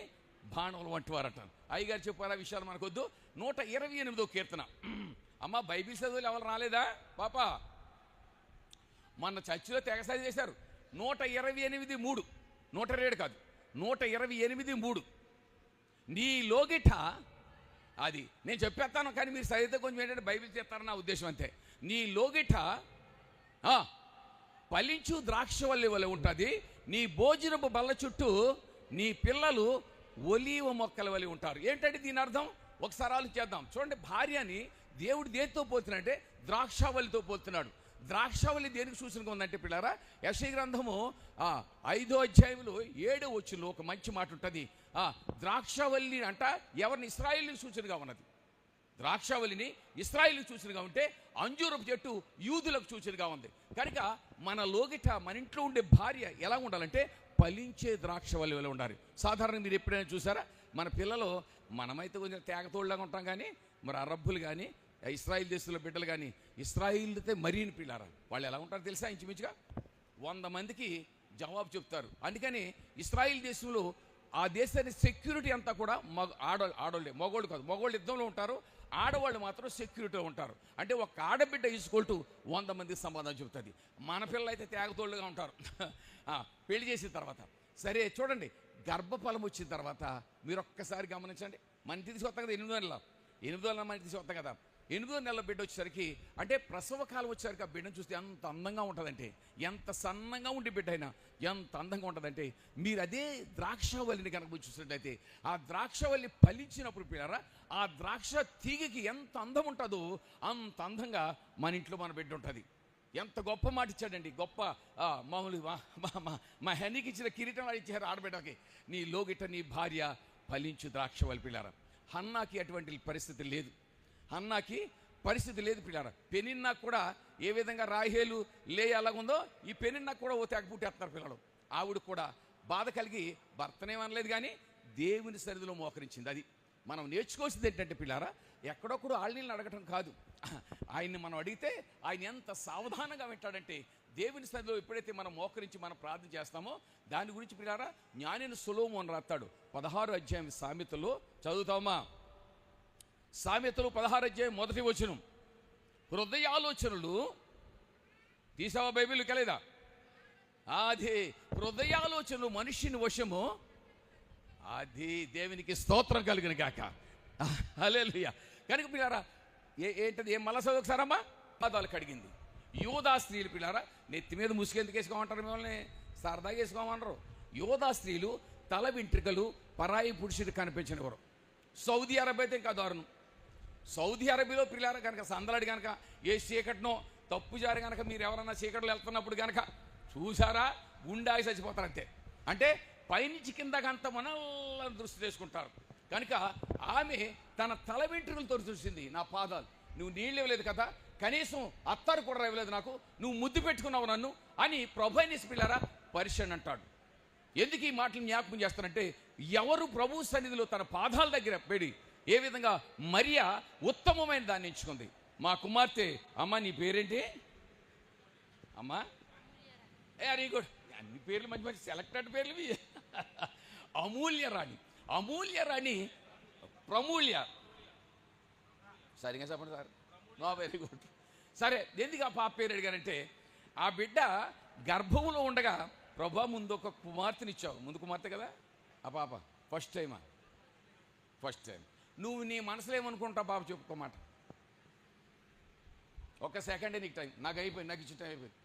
బాణములు వంటి వారట. అయ్యగారు చెప్పారా విషయాలు మనకొద్దు. 128వ కీర్తన. అమ్మ బైబిల్ చదువులు ఎవరు రాలేదా పాపా? మొన్న చర్చిలో తెగసారి చేశారు. 128:3, 127 కాదు, 128:3. నీ లోగిట అది నేను చెప్పేస్తాను, కానీ మీరు సరిగ్గా కొంచెం ఏంటంటే బైబిల్ చెప్తారని నా ఉద్దేశం అంతే. నీ లోగిట ఫలించు ద్రాక్షవల్లి వలె ఉంటుంది, నీ భోజనపు బల్ల చుట్టూ నీ పిల్లలు ఒలీవ మొక్కల వలె ఉంటారు. ఏంటంటే దీని అర్థం ఒకసారి ఆలోచిద్దాం. చూడండి, భార్యని దేవుడు దేనితో పోల్చున్నాడంటే ద్రాక్షవల్లితో పోల్చున్నాడు. ద్రాక్షవల్లి దేనికి సూచనగా ఉందంటే పిల్లారా, యెషయా గ్రంథము 5వ అధ్యాయంలో 7వ వచనంలో ఒక మంచి మాట ఉంటుంది. ద్రాక్షవల్లి అంట ఎవరిని? ఇశ్రాయేలుని సూచనగా ఉన్నది. ద్రాక్షవల్లిని ఇశ్రాయేలుని సూచనగా ఉంటే అంజూరపు చెట్టు యూదులకు సూచనగా ఉంది. కనుక మన లోగిట మన ఇంట్లో ఉండే భార్య ఎలా ఉండాలంటే ఫలించే ద్రాక్షవల్లి వల్ల ఉండాలి. సాధారణంగా మీరు ఎప్పుడైనా చూసారా, మన పిల్లలు మనమైతే కొంచెం తేగతోళ్ళగా ఉంటాం, కానీ మరి అరబ్బులు కానీ ఇశ్రాయిల్ దేశంలో బిడ్డలు కానీ ఇశ్రాయిల్తో మరీని పిల్లారా వాళ్ళు ఎలా ఉంటారో తెలుసా? ఇంచుమించుగా 100 మందికి జవాబు చెప్తారు. అందుకని ఇశ్రాయిల్ దేశంలో ఆ దేశాన్ని సెక్యూరిటీ అంతా కూడా ఆడోళ్ళే, మగోళ్ళు కాదు. మగోళ్ళు యుద్ధంలో ఉంటారు, ఆడవాళ్ళు మాత్రం సెక్యూరిటీలో ఉంటారు. అంటే ఒక ఆడబిడ్డ ఈజ్వల్ 100 మందికి సమాధానం చెబుతుంది. మన పిల్లలు అయితే తేగతోళ్ళుగా ఉంటారు పెళ్లి చేసిన తర్వాత. సరే చూడండి, గర్భఫలం వచ్చిన తర్వాత మీరు ఒక్కసారి గమనించండి. మన ఇంటికి తీసుకొస్తాం కదా 8 నెలల మన ఇంటికి తీసుకొస్తాం కదా. 8వ నెలల బిడ్డ వచ్చేసరికి అంటే ప్రసవ కాలం వచ్చేసరికి ఆ బిడ్డను చూస్తే ఎంత అందంగా ఉంటుందంటే, ఎంత సన్నంగా ఉండే బిడ్డ అయినా ఎంత అందంగా ఉంటుందంటే, మీరు అదే ద్రాక్షవల్లిని కనుక చూసినట్లయితే ఆ ద్రాక్షవల్లి ఫలించినప్పుడు పిల్లరా ఆ ద్రాక్ష తీగకి ఎంత అందం ఉంటుందో అంత అందంగా మన ఇంట్లో మన బిడ్డ ఉంటుంది. ఎంత గొప్ప మాట ఇచ్చాడండి, గొప్ప మామూలు మా హెనీకి ఇచ్చిన కిరీటం ఇచ్చారు ఆడబిడ్డకి. నీ లోగిట నీ భార్య ఫలించు ద్రాక్షవల్లి పిల్లారా. హన్నాకి అటువంటి పరిస్థితి లేదు. హన్నాకి పరిస్థితి లేదు పిల్లారా. పెనిన్నాకు కూడా ఏ విధంగా రాహేలు లేయ అలాగుందో ఈ పెనిన్నాకు కూడా ఓ తెగ పుట్టేస్తున్నారు పిల్లలు. ఆవిడ కూడా బాధ కలిగి భర్తనేమనలేదు, కానీ దేవుని సన్నిధిలో మోకరించింది. అది మనం నేర్చుకోవాల్సింది ఏంటంటే పిల్లారా, ఎక్కడొక్కడు ఆళ్ళనీళ్ళని అడగటం కాదు. ఆయన్ని మనం అడిగితే ఆయన ఎంత సావధానంగా వింటాడంటే, దేవుని సన్నిధిలో ఎప్పుడైతే మనం మోకరించి మనం ప్రార్థన చేస్తామో దాని గురించి పిల్లారా జ్ఞానిని సొలొమోను రాస్తాడు. 16వ అధ్యాయం సామెతలో చదువుతామా? సామెతలు 16వ అధ్యాయం 1వ వచనం. హృదయాలోచనలు తీసావా బైబిల్ కలేదా? అది హృదయాలోచనలు మనుష్యుని వశము, అది దేవునికి స్తోత్రం కలిగిన గాక. హల్లెలూయా. కనుక పిల్లారా ఏంటది, ఏం మళ్ళా చదువుకుసారమ్మా? పాదాలు కడిగింది. యోధా స్త్రీలు పిల్లారా నెత్తి మీద ముసుగెందుకు వేసుకోమంటారు? మిమ్మల్ని సరదాగా వేసుకోమన్నారు. యోధా స్త్రీలు తల వెంట్రుకలు పరాయి పురుషుడు కనిపించినవారు. సౌదీ అరేబియా అయితే ఇంకా దారుణం. సౌదీ అరేబియాలో పిల్లారా కనుక సందలాడి కనుక ఏ చీకటినో తప్పు జారి కనుక మీరు ఎవరన్నా చీకట్లో వెళ్తున్నప్పుడు కనుక చూసారా గుండాగి చచ్చిపోతారంతే. అంటే పైనుంచి కిందకంత మనల్ని దృష్టి చేసుకుంటారు. కనుక ఆమె తన తల వెంట్రుకలతో చూసింది, నా పాదాలు, నువ్వు నీళ్ళు ఇవ్వలేదు కదా, కనీసం అత్తారు కూడా ఇవ్వలేదు నాకు, నువ్వు ముద్దు పెట్టుకున్నావు నన్ను అని ప్రభైనిస్ పిల్లారా పరిశన్ అంటాడు. ఎందుకు ఈ మాటలు జ్ఞాపకం చేస్తానంటే, ఎవరు ప్రభు సన్నిధిలో తన పాదాల దగ్గర పెడి ఏ విధంగా మరియా ఉత్తమమైన దాన్ని ఎంచుకుంది. మా కుమార్తె, అమ్మ నీ పేరేంటి అమ్మా? వెరీ గుడ్, అన్ని పేర్లు మంచి మంచి సెలెక్టెడ్ పేర్లు. అమూల్య రాణి, అమూల్య రాణి, ప్రమూల్య, సరిగా చెప్పండి సార్. No, very good. సరే, ఎందుకు ఆ పాప పేరు అడిగారంటే, ఆ బిడ్డ గర్భంలో ఉండగా ప్రభా ముందు ఒక కుమార్తెనిచ్చావు. ముందు కుమార్తె కదా ఆ పాప, ఫస్ట్ టైమా? First time. నువ్వు నీ మనసులో ఏమనుకుంటావు పాప చెప్పుకో మాట. ఒక సెకండే నీకు టైం, నాకు అయిపోయింది, నాకు ఇచ్చిన టైం అయిపోయింది.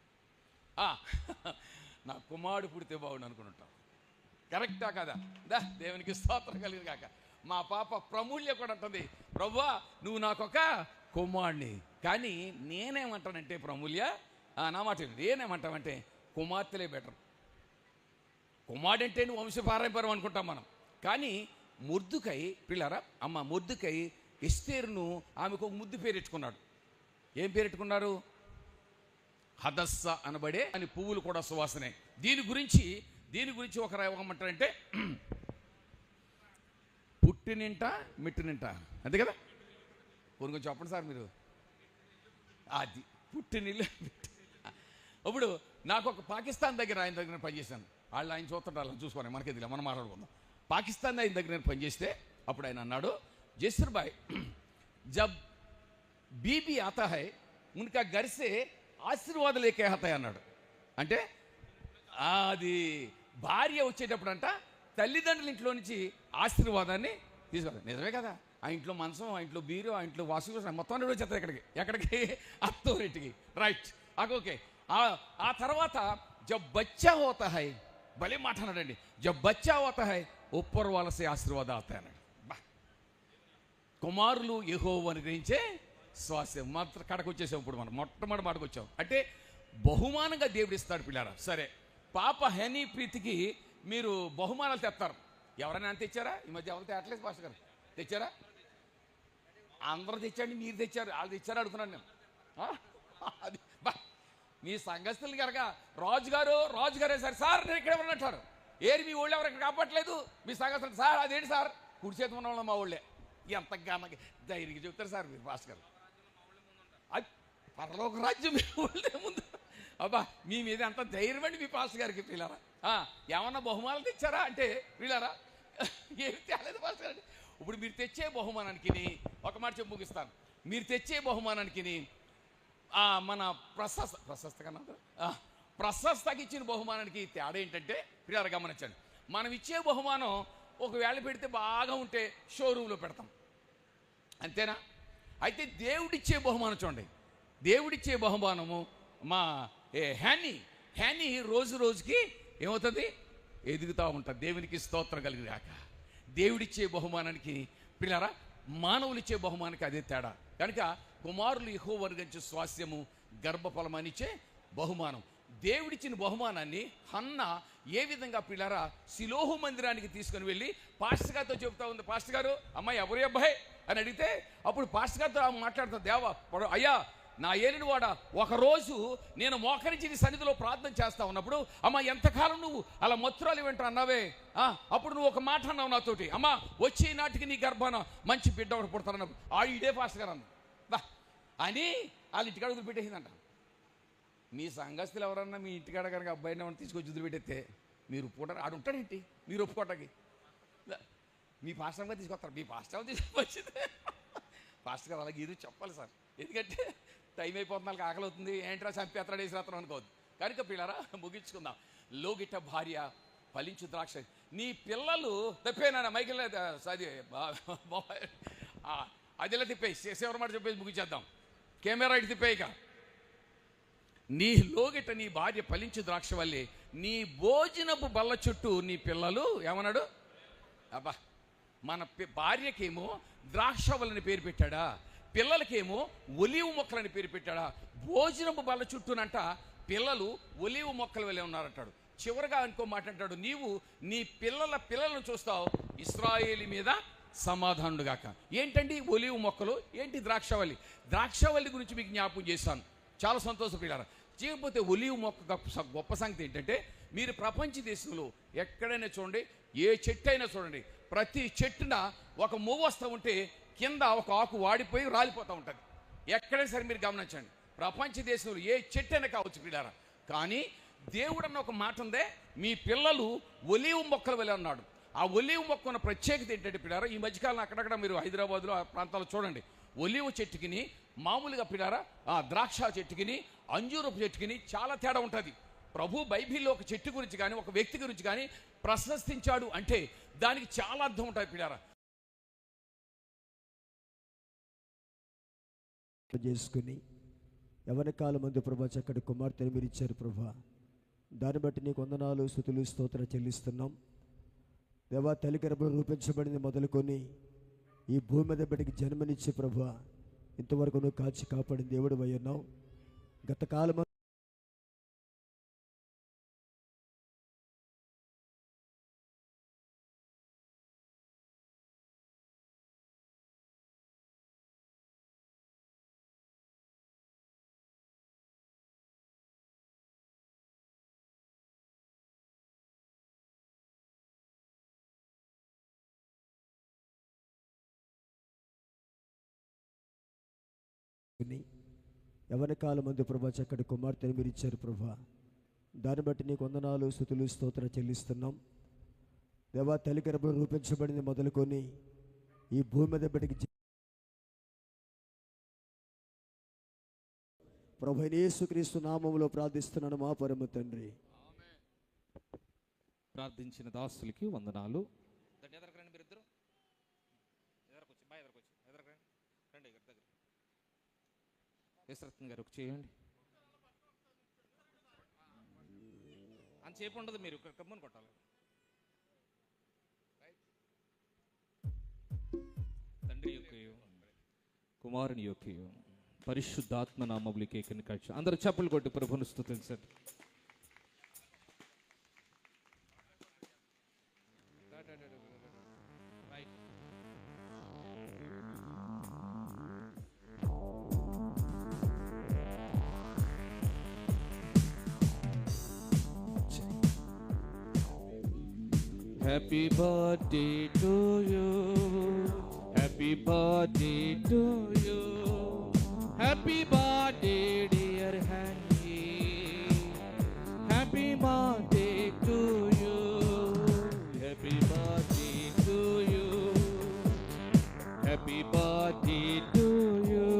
నా కుమారుడు పుడితే బాగుండు అనుకుంటావు. కరెక్టా కదా? దా దేవునికి స్తోత్రం కలిగిన కాక. మా పాప ప్రమూల్య కూడా అంటుంది, ప్రభువా నువ్వు నాకొక కుమారుడిని. కానీ నేనేమంటానంటే ప్రమూల్య, నా మాట నేనేమంటామంటే కుమార్తెలే బెటర్. కుమారుడంటే నువ్వు వంశపారంపర్యం అనుకుంటాం మనం. కానీ మొర్దుకై పిల్లరా, అమ్మ మొర్దుకై ఎస్తేరును ఆమెకు ఒక ముద్దు పేరెట్టుకున్నాడు. ఏం పేరెట్టుకున్నారు? హదస్స అనబడే అని పువ్వులు కూడా సువాసనే. దీని గురించి ఒక ఏమంటారంటే, పుట్టినింట మిట్టినింట, అంతే కదా? కొంచెం చెప్పండి సార్ మీరు. అది పుట్టినిల్లు. ఇప్పుడు నాకు ఒక పాకిస్తాన్ దగ్గర ఆయన దగ్గర పనిచేశాను. ఆయన చూస్తుంటారు, వాళ్ళని చూసుకోండి, మనకి తెలియదు, మనం మాట్లాడుకుందాం. పాకిస్తాన్ ఆయన దగ్గర నేను పనిచేస్తే అప్పుడు ఆయన అన్నాడు, జస్ర్ భాయ్ జబ్ బీబీ ఆతా హై ఉన్కా గర్ సే ఆశీర్వాదం లేకే ఆతాయి అన్నాడు. అంటే అది భార్య వచ్చేటప్పుడు అంట తల్లిదండ్రుల ఇంట్లో నుంచి ఆశీర్వాదాన్ని తీసుకోవాలి. నిజమే కదా? ఆ ఇంట్లో మంచం, ఆ ఇంట్లో బీరు, ఆ ఇంట్లో వాషింగ్ మొత్తం అన్ని వచ్చేస్తారు ఎక్కడికి అత్తోరింటికి. Right, okay. ఆ తర్వాత జబ్ బచ్చా హోతా హై, భలే మాట అన్నాడండి, జబ్ బచ్చా హోతా హై ఉప్పర్ వాలసే ఆశీర్వాద అవుతాయి అన్నాడు. కుమారులు యెహోవాను గ్రహించే స్వాస్థ్యం. మాత్రం కడకు వచ్చేసాం. ఇప్పుడు మనం మొట్టమొదటి మాటకు వచ్చాం. అంటే బహుమానంగా దేవుడు ఇస్తాడు పిల్లారా. సరే, పాప హనీ ప్రీతికి మీరు బహుమానాలు తెస్తారు. ఎవరైనా అంత తెచ్చారా? ఈ మధ్య ఎవరు తేట్లేదు పాస్టర్ గారు, తెచ్చారా? అందరూ తెచ్చాండి, మీరు తెచ్చారు, వాళ్ళు తెచ్చారా అడుగుతున్నాను నేను. అది మీ సంఘస్థులు కనుక రాజుగారే సార్ నేను ఇక్కడ ఎవరన్నట్టారు, ఏరి మీ ఊళ్ళో ఎవరు ఇక్కడ కాపాడలేదు మీ సంఘస్థులు సార్, అదేంటి సార్ కుడి చేతి ఉన్న వాళ్ళ మా ఊళ్ళే. ఎంత గానకి ధైర్యంగా చెప్తారు సార్ మీరు పాస్టర్ గారు. అది పరలోక రాజ్యం మీ ఊళ్ళే ముందు. అబ్బా మీ మీద ఎంత ధైర్యం అండి మీ పాస్టర్ గారికి. పిల్లరా ఏమన్నా బహుమానాలు తెచ్చారా అంటే పిల్లరా ఏమి తేలేదు పాస్టర్ గారు. ఇప్పుడు మీరు తెచ్చే బహుమానానికి ఒక మాట చెప్పి ముగిస్తాను. మీరు తెచ్చే బహుమానానికి మన ప్రశస్తకి ఇచ్చిన బహుమానానికి తేడా ఏంటంటే పిల్లలు గమనించండి. మనం ఇచ్చే బహుమానం ఒకవేళ పెడితే బాగా ఉంటే షోరూంలో పెడతాం, అంతేనా? అయితే దేవుడిచ్చే బహుమానం చూడండి. దేవుడిచ్చే బహుమానము మా హ్యానీ రోజు రోజుకి ఏమవుతుంది? ఎదుగుతూ ఉంటుంది. దేవునికి స్తోత్రం కలిగినాక దేవుడిచ్చే బహుమానానికి పిల్లరా మానవులు ఇచ్చే బహుమానానికి అదే తేడా. కనుక కుమారులు యెహోవాను గ్రహించే స్వాస్థ్యము, గర్భఫలమనిచ్చే బహుమానం. దేవుడిచ్చిన బహుమానాన్ని హన్న ఏ విధంగా పిల్లరా సిలోహు మందిరానికి తీసుకుని వెళ్ళి పాస్టర్ గారితో చెబుతా ఉంది. పాస్టర్ గారు, అమ్మాయి ఎవరి అబ్బాయి అని అడిగితే అప్పుడు పాస్టర్ గారితో మాట్లాడుతా, దేవా అయ్యా నా ఏలినవాడ, ఒకరోజు నేను మోకరించి నీ సన్నిధిలో ప్రార్థన చేస్తా ఉన్నప్పుడు, అమ్మ ఎంతకాలం నువ్వు అలా మత్తురాలు వెంట అన్నావే, అప్పుడు నువ్వు ఒక మాట అన్నావు నాతోటి, అమ్మ వచ్చే నాటికి నీ గర్భాన మంచి బిడ్డ ఒకటి పుడతానన్నావు. ఇదే పాస్టర్ గారు అన్నా అని వాళ్ళ ఇంటికాడ వదిలిపెట్టేసిందంట. మీ సంఘస్థులు ఎవరన్నా మీ ఇంటికాడ కనుక అబ్బాయిని ఏమన్నా తీసుకొచ్చి వదిలిపెట్టేస్తే మీరు ఒప్పుకుంటారు? ఆడు ఉంటాడేంటి మీరు ఒప్పుకోవటానికి? మీ పాస్టర్ గారు తీసుకొస్తారు. మీ పాస్టర్ తీసుకొచ్చింది పాస్టర్ గారు అలాగే ఇది చెప్పాలి సార్. ఎందుకంటే టైం అయిపోతుంది, వాళ్ళకి ఆకలి అవుతుంది, ఏంట్రా చంపేత్తరాడు వేసిరాత్రం అనుకోవద్దు. కనుక పిల్లరా ముగించుకుందాం. లోగిట భార్య ఫలించు ద్రాక్ష. నీ పిల్లలు తప్పేనా మైకిల్ అదిలా తిప్పేయి, శివర మాట చెప్పేసి ముగించేద్దాం. కెమెరా ఇటు తిప్పేయిక. నీ లోగిట నీ భార్య ఫలించు ద్రాక్ష వల్లే నీ భోజనపు బల్ల చుట్టూ నీ పిల్లలు ఏమన్నాడు? అబ్బా, మన భార్యకేమో ద్రాక్ష వల్లని పేరు పెట్టాడా, పిల్లలకేమో ఒలీవు మొక్కలని పేరు పెట్టాడా? భోజనపు బల్ల చుట్టూనంట పిల్లలు ఒలీవు మొక్కల వల్లే ఉన్నారంటాడు. చివరిగా ఇంకో మాట అంటాడు, నీవు నీ పిల్లలను చూస్తావు, ఇశ్రాయేలు మీద సమాధానుడుగాక. ఏంటండి ఒలీవు మొక్కలు, ఏంటి ద్రాక్షవల్లి? ద్రాక్షవల్లి గురించి మీకు జ్ఞాపకం చేశాను, చాలా సంతోషపడారు. చేయకపోతే ఒలీవు మొక్క గొప్ప సంగతి ఏంటంటే, మీరు ప్రపంచ దేశంలో ఎక్కడైనా చూడండి, ఏ చెట్టు అయినా చూడండి, ప్రతి చెట్టున ఒక మువ్వ వస్తూ ఉంటే కింద ఒక ఆకు వాడిపోయి రాలిపోతూ ఉంటుంది. ఎక్కడైనా సరే మీరు గమనించండి, ప్రపంచ దేశంలో ఏ చెట్టు అయినా కావచ్చు పిల్లారా. కానీ దేవుడు అన్న ఒక మాట ఉందే, మీ పిల్లలు ఒలీవు మొక్కల వలె అన్నాడు. ఆ ఒలీవు మొక్క ఉన్న ప్రత్యేకత ఏంటంటే పిల్లారా, ఈ మధ్యకాలం అక్కడక్కడ మీరు హైదరాబాద్లో ఆ ప్రాంతాల్లో చూడండి, ఒలీవు చెట్టుకిని మామూలుగా పిల్లారా ఆ ద్రాక్ష చెట్టుకిని అంజూరపు చెట్టుకిని చాలా తేడా ఉంటుంది. ప్రభు బైబిల్లో ఒక చెట్టు గురించి కానీ ఒక వ్యక్తి గురించి కానీ ప్రశంసించాడు అంటే దానికి చాలా అర్థం ఉంటుంది పిల్లారా. చేసుకుని యవన కాలం మందు ప్రభా చక్కటి కుమార్తెను మీరు ఇచ్చారు ప్రభా, దాన్ని బట్టి నీకు వందనాలు స్తుతులు స్తోత్రం చెల్లిస్తున్నాం దేవా. తల్లి గర్భంలో రూపించబడింది మొదలుకొని ఈ భూమి మీద బిడ్డకి జన్మనిచ్చే ప్రభా, ఇంతవరకు నువ్వు కాచి కాపాడిన దేవుడు అయ్యున్నావు. గత కాలం యవన కాలం మందు ప్రభా చక్కటి కుమార్తెను మీరు ఇచ్చారు ప్రభా, దాన్ని బట్టి నీకు వందనాలు స్తుతులు స్తోత్రం చెల్లిస్తున్నాం దేవా. తల్లి గర్భంలో రూపించబడింది మొదలుకొని ఈ భూమి మీద బిడ్డకి ప్రభువైన యేసుక్రీస్తు నామములో ప్రార్థిస్తున్నాను మా పరమ తండ్రి. ప్రార్థించిన దాసులకి వందనాలు. యశ్రత్న గారు ఒక చేయండి, అంతసేపు ఉండదు, మీరు కమ్మని కొట్టాలి. తండ్రి యొక్కయు కుమారుని యొక్కయు పరిశుద్ధాత్మ నామములు కేకని కాల్చి అందరూ చప్పలు కొట్టి ప్రభువును స్తుతించండి. Happy birthday to you, happy birthday to you, happy birthday dear Hanky, happy birthday to you, happy birthday to you, happy birthday to you,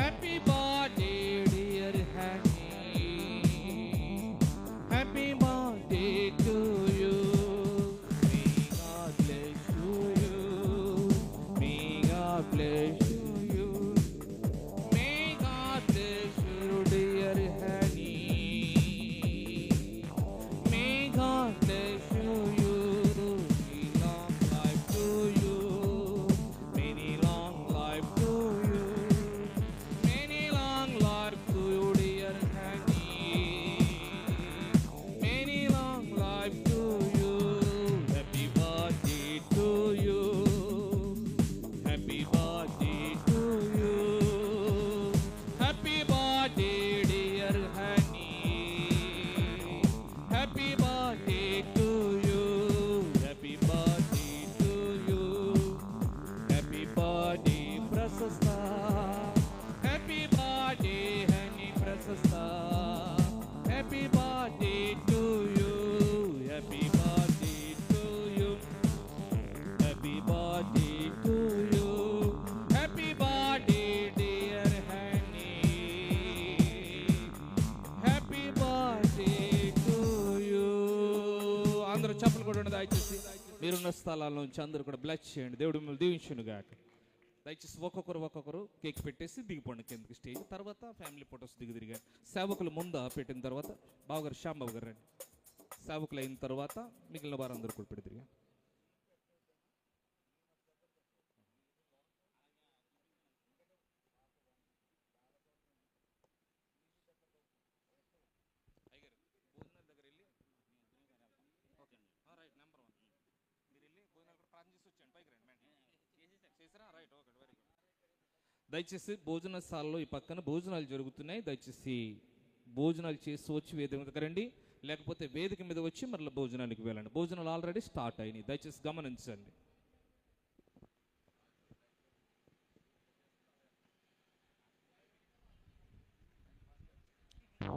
happy birthday dear Hanky, happy birthday to you. Bless you. May God bless you, dear Honey. దయచేసి మీరున్న స్థలాల నుంచి అందరూ కూడా bless చేయండి. దేవుడు మిమ్మల్ని దీవించును గాక. దయచేసి ఒక్కొక్కరు కేక్ పెట్టేసి దిగిపోండి కిందకి స్టేజ్. తర్వాత ఫ్యామిలీ ఫొటోస్ తిరిగారు. సేవకులు ముందు పెట్టిన తర్వాత బావగారు శ్యాంబాబు గారు రండి. సేవకులు అయిన తర్వాత మిగిలిన వారందరూ కూడా పెట్టి తిరిగారు. దయచేసి భోజనశాలలో ఈ పక్కన భోజనాలు జరుగుతున్నాయి. దయచేసి భోజనాలు చేసి వచ్చి వేదిక మీదకి రండి, లేకపోతే వేదిక మీద వచ్చి మరలా భోజనానికి వెళ్ళండి. భోజనాలు ఆల్రెడీ స్టార్ట్ అయినాయి, దయచేసి గమనించండి.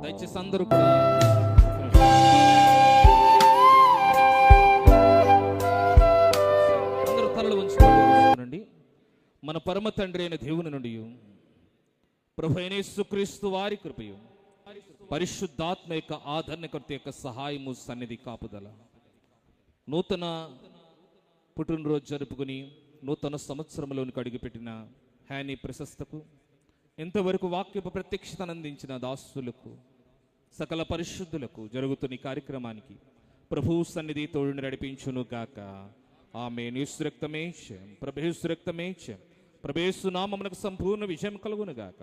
దయచేసి అందరూ కూడా అందరూ తలలు ఉంచుకోండి. మన పరమ తండ్రి అయిన దేవుని నుండి ప్రభు అయిన యేసుక్రీస్తు వారి కృపయు పరిశుద్ధాత్మ యొక్క ఆదరణకర్త యొక్క సహాయము సన్నిధి కాపుదల నూతన పుట్టినరోజు జరుపుకుని నూతన సంవత్సరంలోనికి అడుగుపెట్టిన హ్యానీ ప్రశస్తకు, ఇంతవరకు వాక్యపు ప్రత్యక్షతను అందించిన దాసులకు, సకల పరిశుద్ధులకు జరుగుతున్న ఈ కార్యక్రమానికి ప్రభు సన్నిధి తోడుని నడిపించును గాక. ఆమేన్. యేసు రక్తమే జయం, ప్రభు రక్తమే జయం, ప్రభు నామమునకు సంపూర్ణ విజయం కలుగును గాక.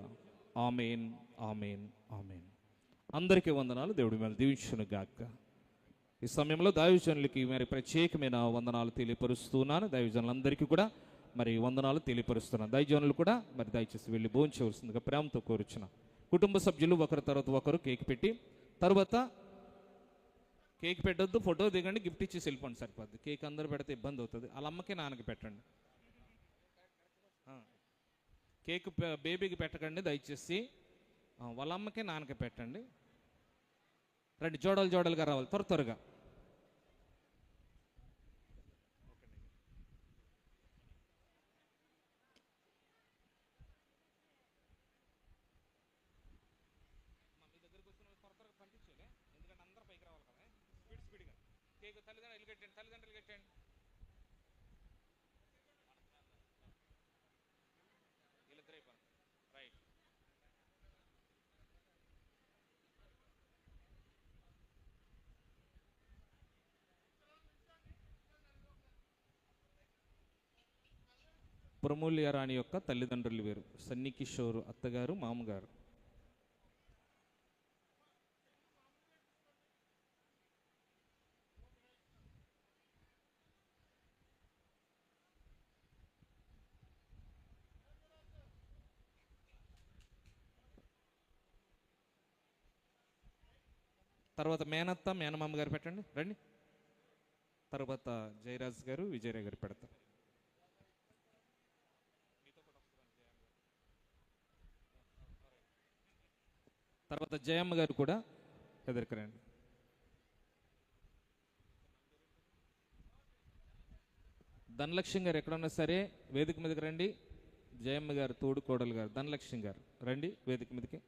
ఆమేన్, ఆమేన్, ఆమేన్. అందరికీ వందనాలు. దేవుడి మీద దీవించును గాక. ఈ సమయంలో దైవజనులకి మరి ప్రత్యేకమైన వందనాలు తెలియపరుస్తున్నాను. దైవజనులందరికీ కూడా మరి వందనాలు తెలియపరుస్తున్నాను. దైవజనులు కూడా మరి దయచేసి వెళ్ళి భోంచవలసిందిగా ప్రేమతో కోరుచున్నాను. కుటుంబ సభ్యులు ఒకరి తర్వాత ఒకరు కేక్ పెట్టి, తర్వాత కేక్ పెట్టొద్దు, ఫోటో దిగండి, గిఫ్ట్ ఇచ్చేసి వెళ్ళిపోండి, సరిపోద్ది. కేక్ అందరు పెడితే ఇబ్బంది అవుతుంది. వాళ్ళ అమ్మకి నాన్నకి పెట్టండి. కేక్ బేబీకి పెట్టకండి దయచేసి, వాళ్ళ అమ్మకి నాన్నకి పెట్టండి. రండి, జోడలుగా రావాలి త్వరగా. తల్లిదండ్రులు కట్టండి. రైట్. ప్రమూల్య రాణి యొక్క తల్లిదండ్రులు వేరు, సన్నీ కిషోర్ అత్తగారు, మామగారు. తర్వాత మేనత్త మేనమామ గారు పెట్టండి, రండి. తర్వాత జయరాజ్ గారు విజయరాయ్ గారు పెడతారు. తర్వాత జయమ్మ గారు కూడా ఎదురుకు రండి. ధనలక్ష్మి గారు ఎక్కడున్నా సరే వేదిక మీదకి రండి. జయమ్మ గారు తోడు కోడలు గారు, ధనలక్ష్మి గారు రండి వేదిక మీదకి.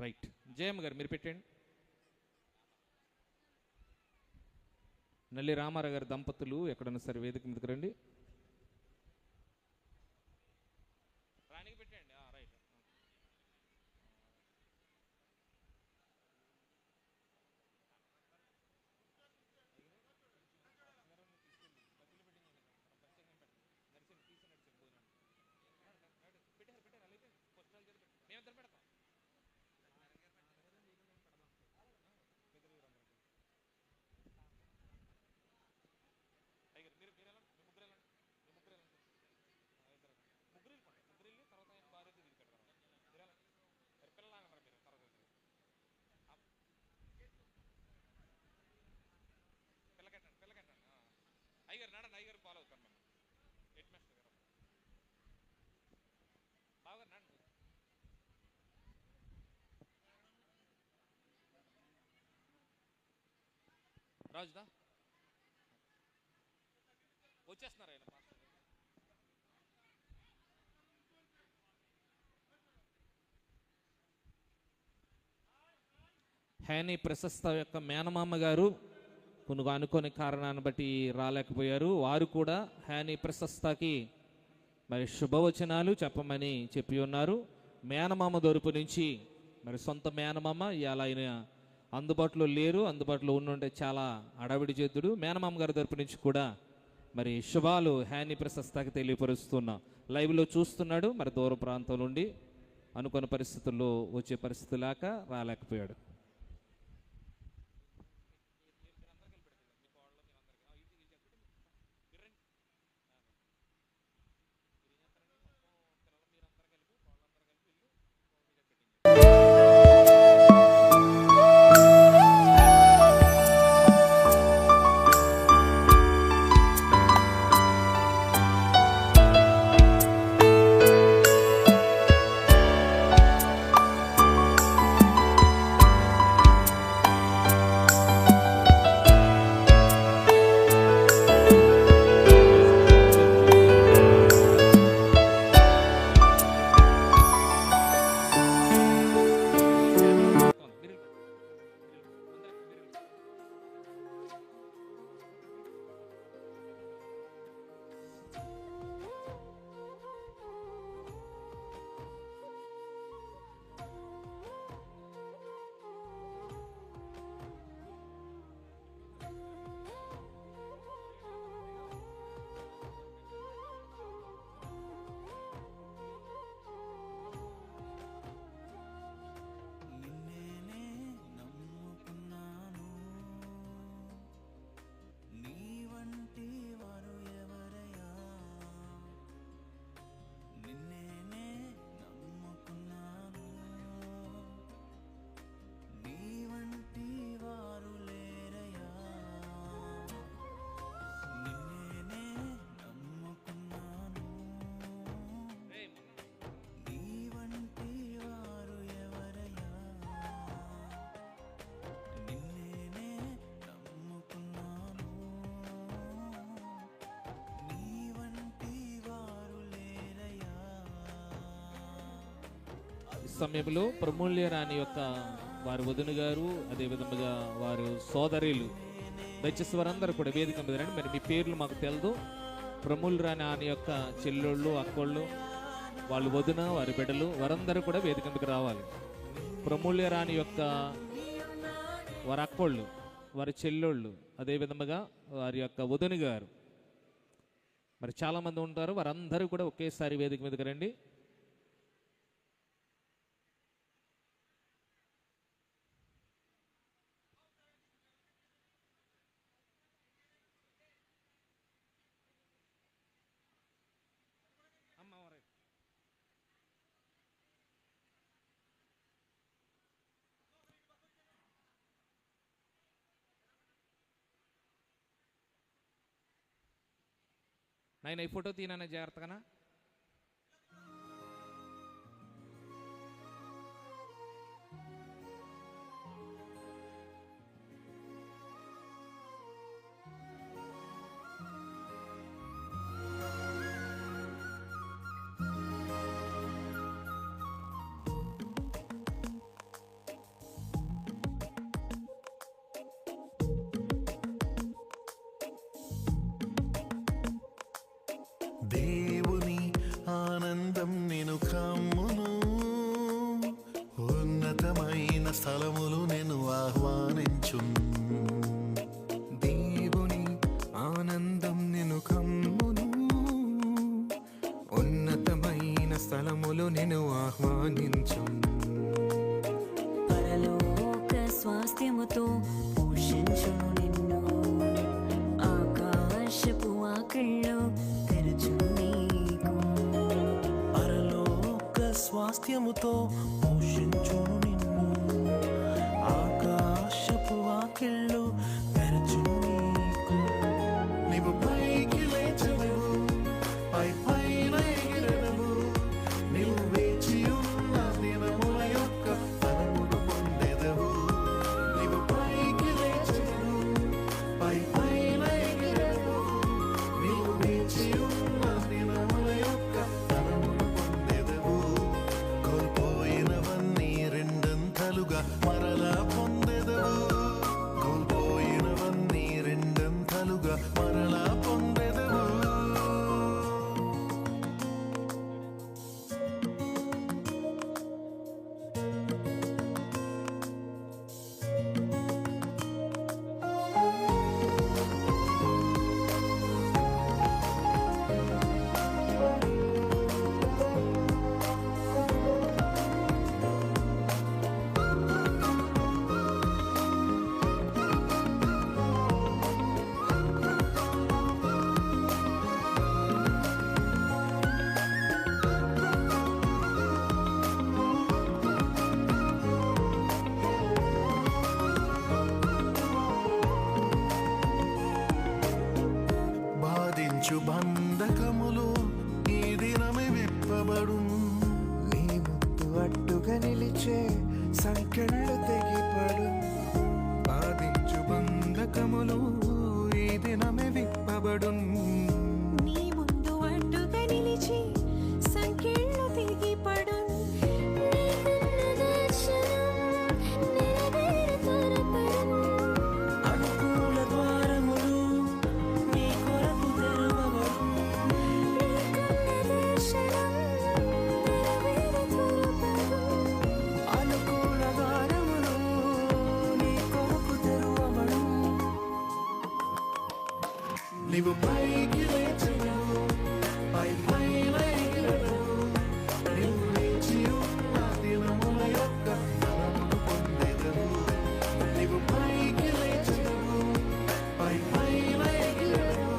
రైట్. జయమ్మ గారు మీరు పెట్టండి. నల్లి రామారావు గారి దంపతులు ఎక్కడన్నా సరే వేదిక మీదకి రండి. రాణికి పెట్టండి. రైట్. రాజుదా వచ్చేస్తున్నారు ఆయన. హ్యానీ ప్రశస్త యొక్క మేనమామ గారు కొన్ని అనుకోని కారణాన్ని బట్టి రాలేకపోయారు. వారు కూడా హ్యానీ ప్రశస్తకి మరి శుభవచనాలు చెప్పమని చెప్పి ఉన్నారు. మేనమామ తరపు నుంచి మరి సొంత మేనమామ ఇవాళ ఆయన అందుబాటులో లేరు, అందుబాటులో ఉండుంటే చాలా అడవిడి చేతుడు. మేనమామ గారి తరపు నుంచి కూడా మరి శుభాలు హ్యానీ ప్రశస్తకి తెలియపరుస్తున్నాం. లైవ్లో చూస్తున్నాడు, మరి దూర ప్రాంతం నుండి అనుకున్న పరిస్థితుల్లో వచ్చే పరిస్థితి లేక రాలేకపోయాడు. సమయంలో ప్రమూల్య రాణి యొక్క వారి వదిన గారు, అదేవిధంగా వారు సోదరులు, దయచేసి వారందరూ కూడా వేదిక మీద రండి. మరి మీ పేర్లు మాకు తెలదు. ప్రమూల్య రాణి ఆని యొక్క చెల్లెళ్ళు, అక్కోళ్ళు, వాళ్ళు వదిన, వారి బిడ్డలు, వారందరూ కూడా వేదిక మీదకి రావాలి. ప్రమూల్య రాణి యొక్క వారి అక్కోళ్ళు, వారి చెల్లెళ్ళు, అదేవిధంగా వారి యొక్క వదిన గారు, మరి చాలామంది ఉంటారు. వారందరూ కూడా ఒకేసారి వేదిక మీదకి రండి. నాయన ఈ ఫోటో తీయనా జాగ్రత్తగా. దేవుని ఆనందం నేను కమ్మును, ఉన్నతమైన స్థలములు నేను ఆహ్వానించును. దేవుని ఆనందం నేను కమ్మును, ఉన్నతమైన స్థలములు నేను ఆహ్వానించును. పరలోక స్వాస్థ్యముతో పోషించును నిన్ను, ఆకాశపు వాకిళ్ళు తెరచును నీకు. పరలోక స్వాస్థ్యముతో పోషించును నిన్ను, ఆకాశపు వాకిళ్ళు తెరచును నీకు. నీవు పైకి లేచెదవు, పై పైన ఎగిరెదవు, నీవు వేచి ఉన్న దినముల యొక్క ఫలమును పొందెదవు. నీవు పైకి లేచెదవు, బాధించు బంధకములు ఈ దినమే విప్పబడు. నీ ముద్దు అడ్డుగా నిలిచే సంకెళ్ళు తెగిపడు. బాధించు బంధకములు ఈ దినమే విప్పబడు. నీ ముందు అడ్డుగా నిలిచి సంకెళ్ళు తెగిపడు. అనుకూల ద్వారములు నీ కొరకు తెరవబడు. అనుకూల ద్వారములు నీ కొరకు తెరవబడు. నీవు పైకి లేచెదవు, పై పైన ఎగిరెదవు. నీవు లేచి ఉన్న దినముల యొక్క ఫలమును పొందెదవు. నీవు పైకి లేచెదవు, పై పైన ఎగిరెదవు.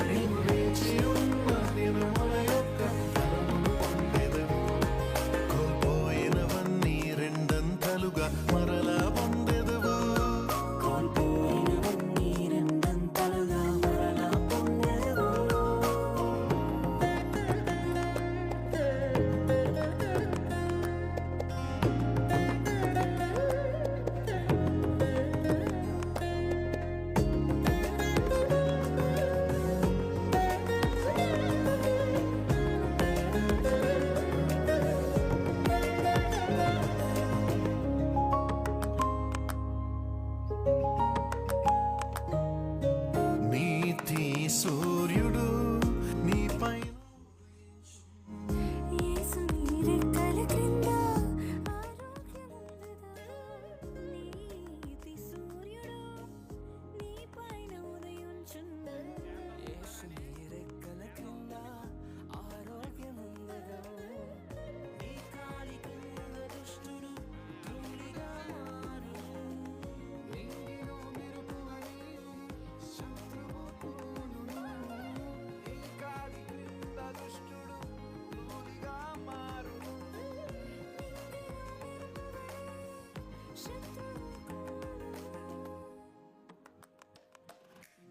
నీవు లేచి ఉన్న దినముల యొక్క ఫలమును పొందెదవు. కోల్పోయినవన్నీ రెండంతలుగా మరలా పొందెదవు. కోల్పోయినవన్నీ రెండంతలుగా మరలా పొందెదవు. నీతి సూర్యుడు నీ పైన యేసు నీ రెక్కల క్రింద ఆరోగ్యముందుదా. నీతి సూర్యుడు నీ పైన ఉదయించును. యేసు నీ రెక్కల క్రింద ఆరోగ్యముందెను. నీ కాలి కింద దుష్టుడు ధూళిగా మారును. నింగిలో మెరుపువలె శత్రువు కూలును. నీ కాలి క్రింద దుష్టుడు ధూళిగా మారును.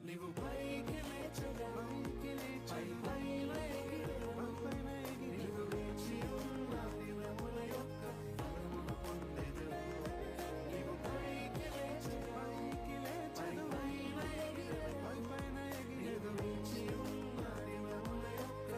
నీవు పైకి లేచెదవు, పై పైన ఎగిరెదవు. నీవు లేచి ఉన్న దినముల యొక్క ఫలమును పొందెదవు. నీవు పైకి లేచెదవు, పై పైన ఎగిరెదవు. నీవు లేచి ఉన్న దినముల యొక్క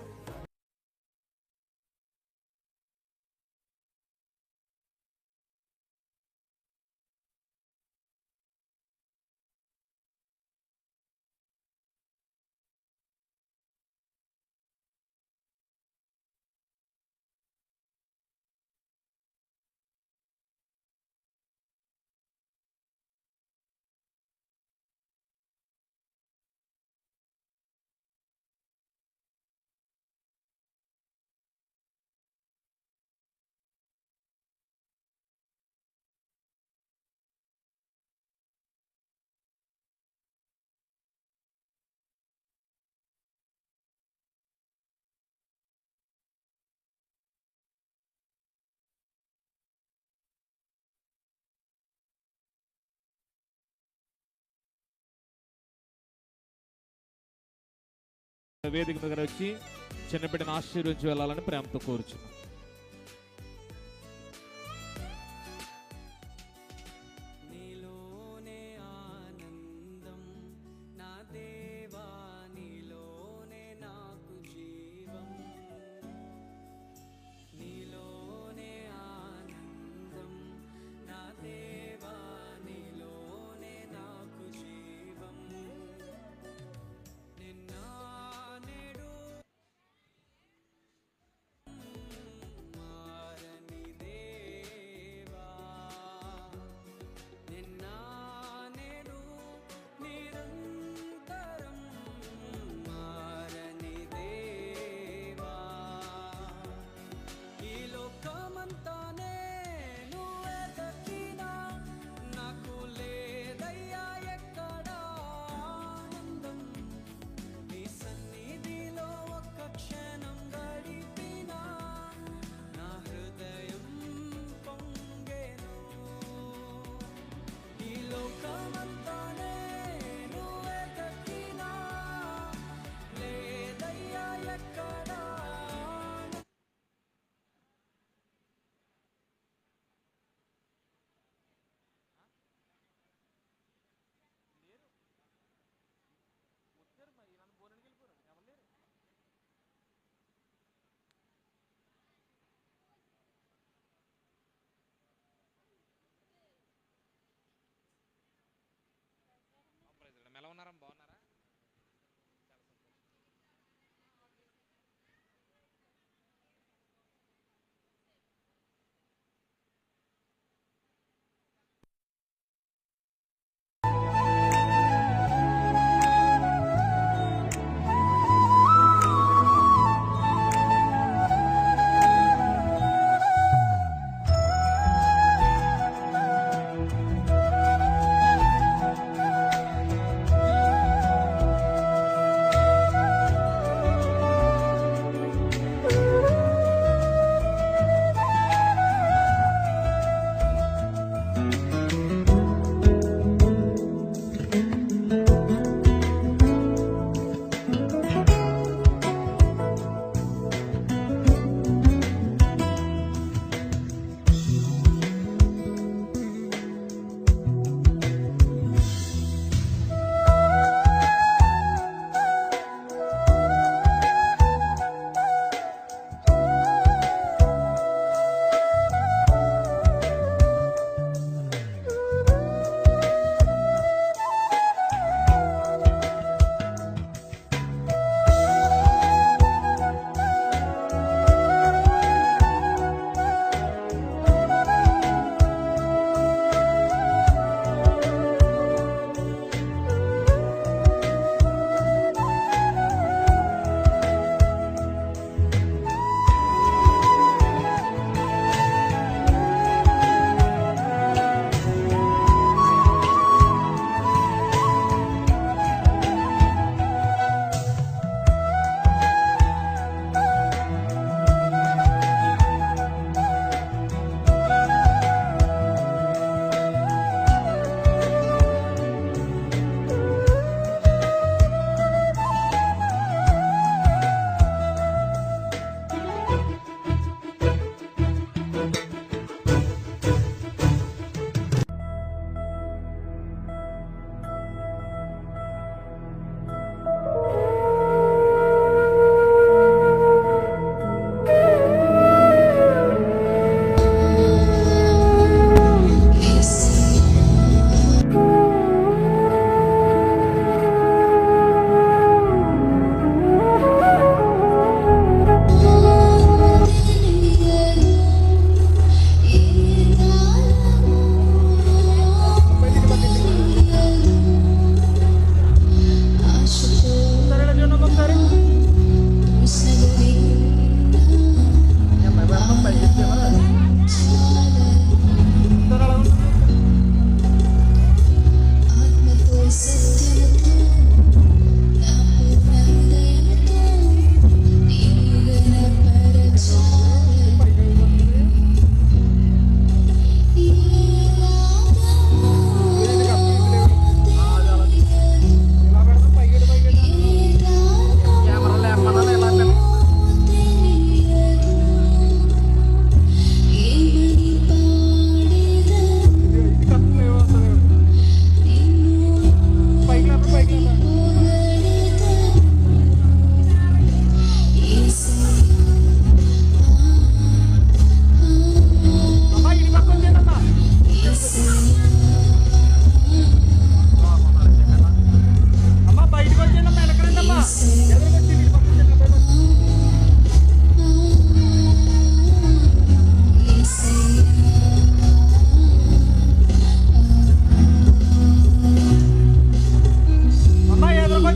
వేదిక దగ్గర వచ్చి చిన్న బిడ్డను ఆశీర్వించి వెళ్ళాలని ప్రేమతో కోరుచున్నాం. నీలోనే ఆనందం నా దేవా, నీలోనే నాకు జీవం. నీలోనే ఆనందం నా దేవా, నీలోనే నాకు జీవం. నిన్న నేడు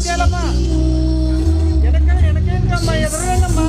ముత్యాలమ్మా వెనకేంద్రమ్మా ఎదురుగానమ్మా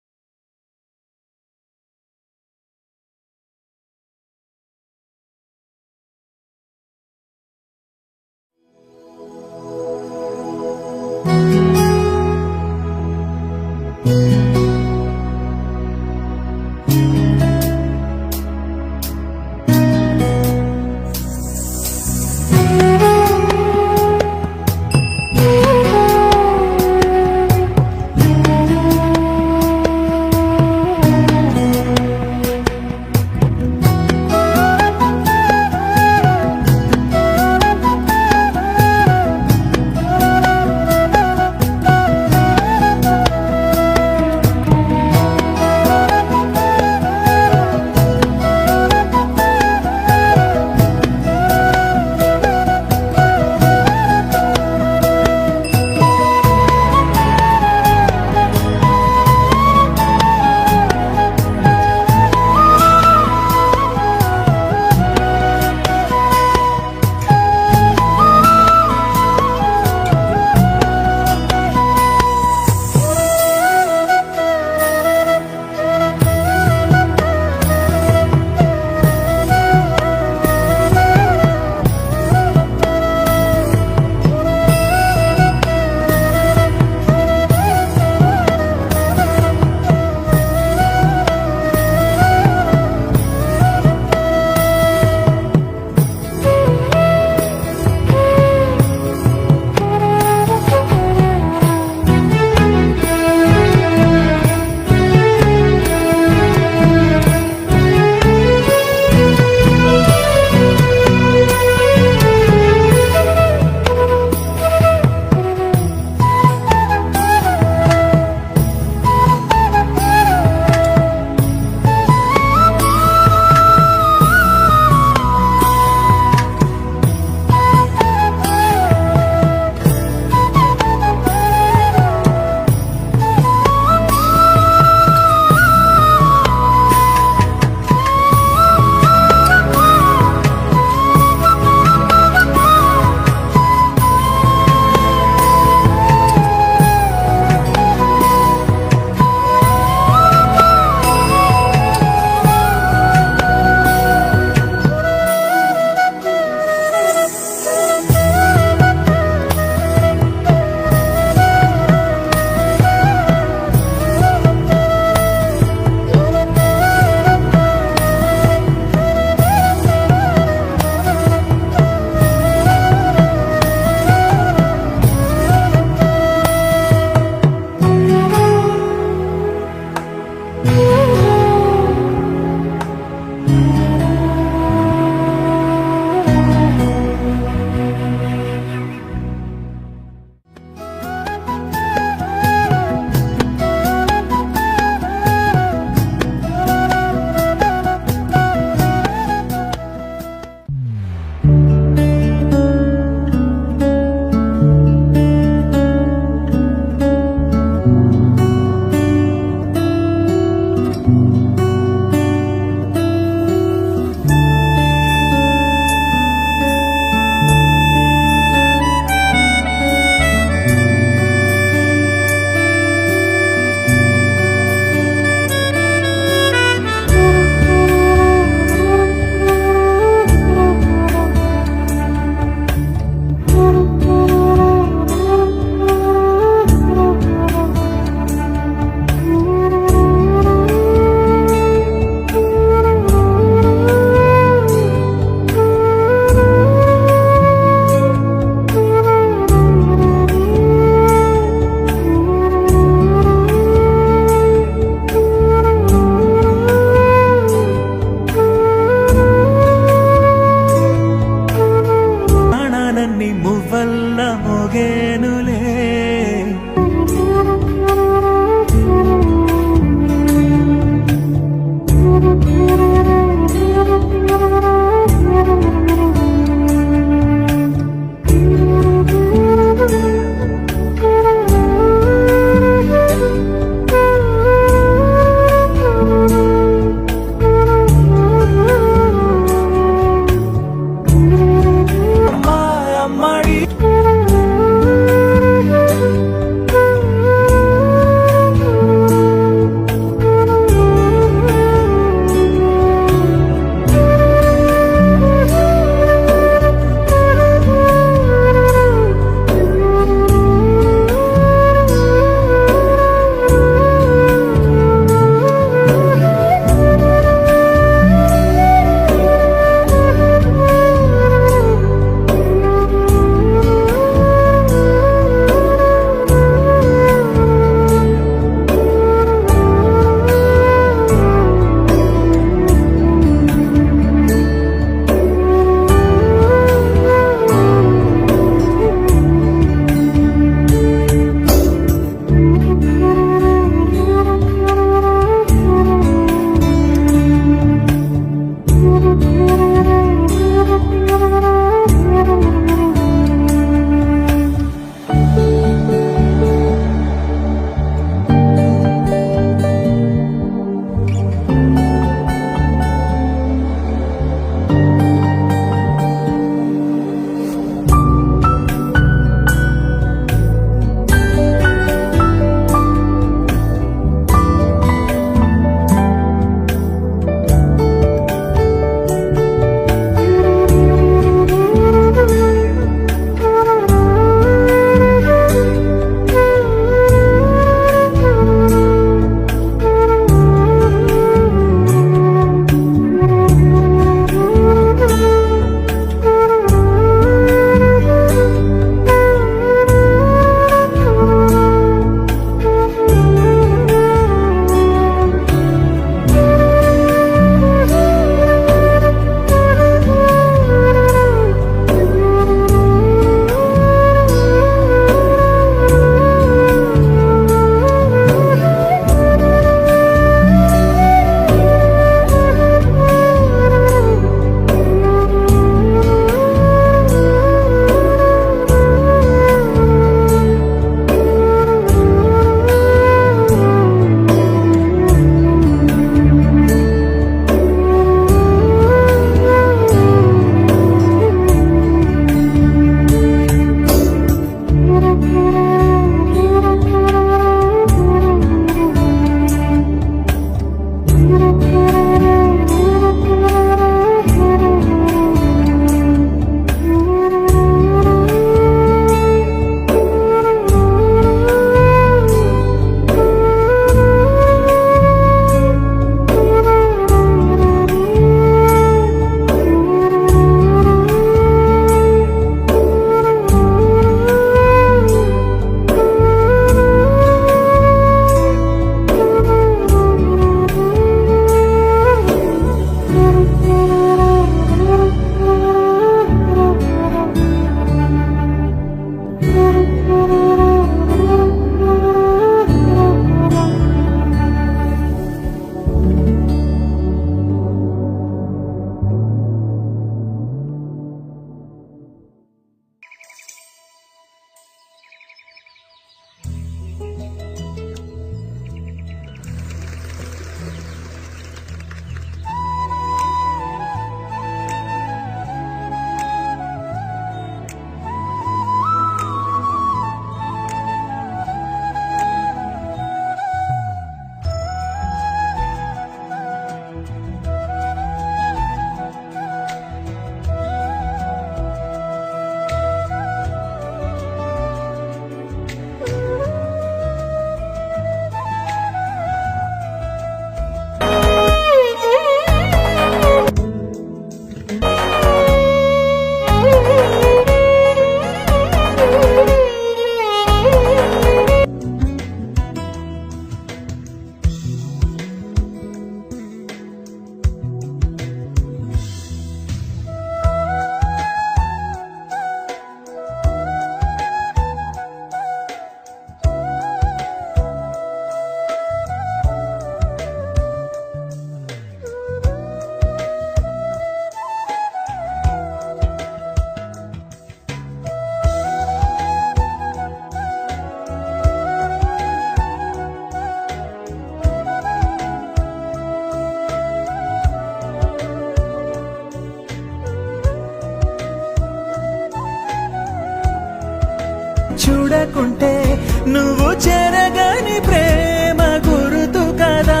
నువ్వు చెరగని ప్రేమ గుర్తు కదా.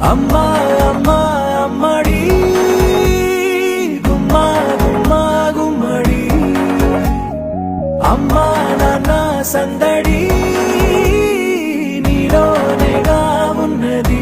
అమ్మా అమ్మా అమ్మడి గుమ్మా గుమ్మా గుమ్మడి, అమ్మా నాన్న సందడి నీలోనేగా ఉన్నది.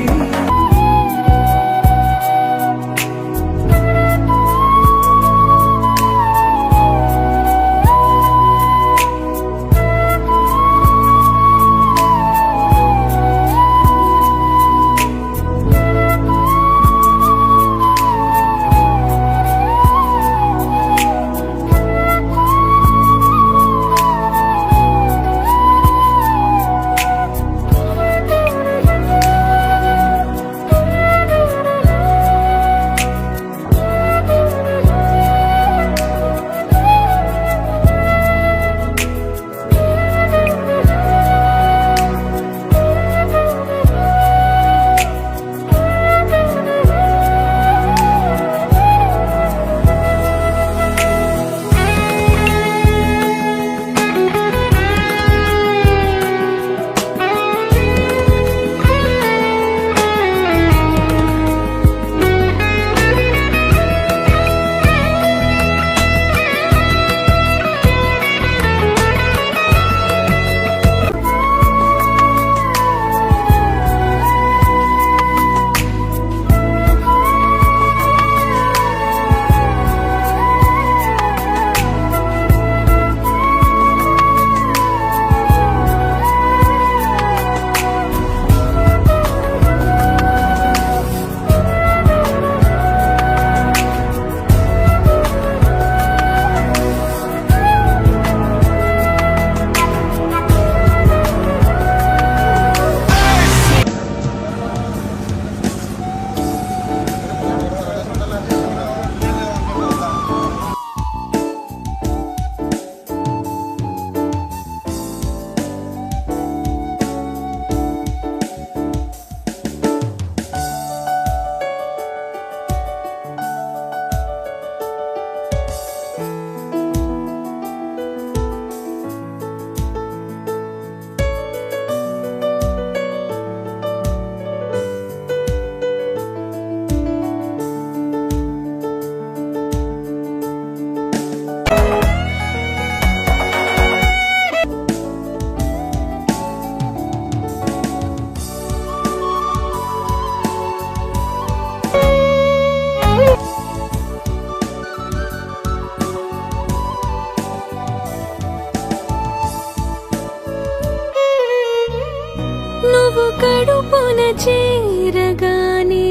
కడుపున చేరగానే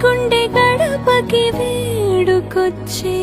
గుండె గడపకి వేడుకొచ్చే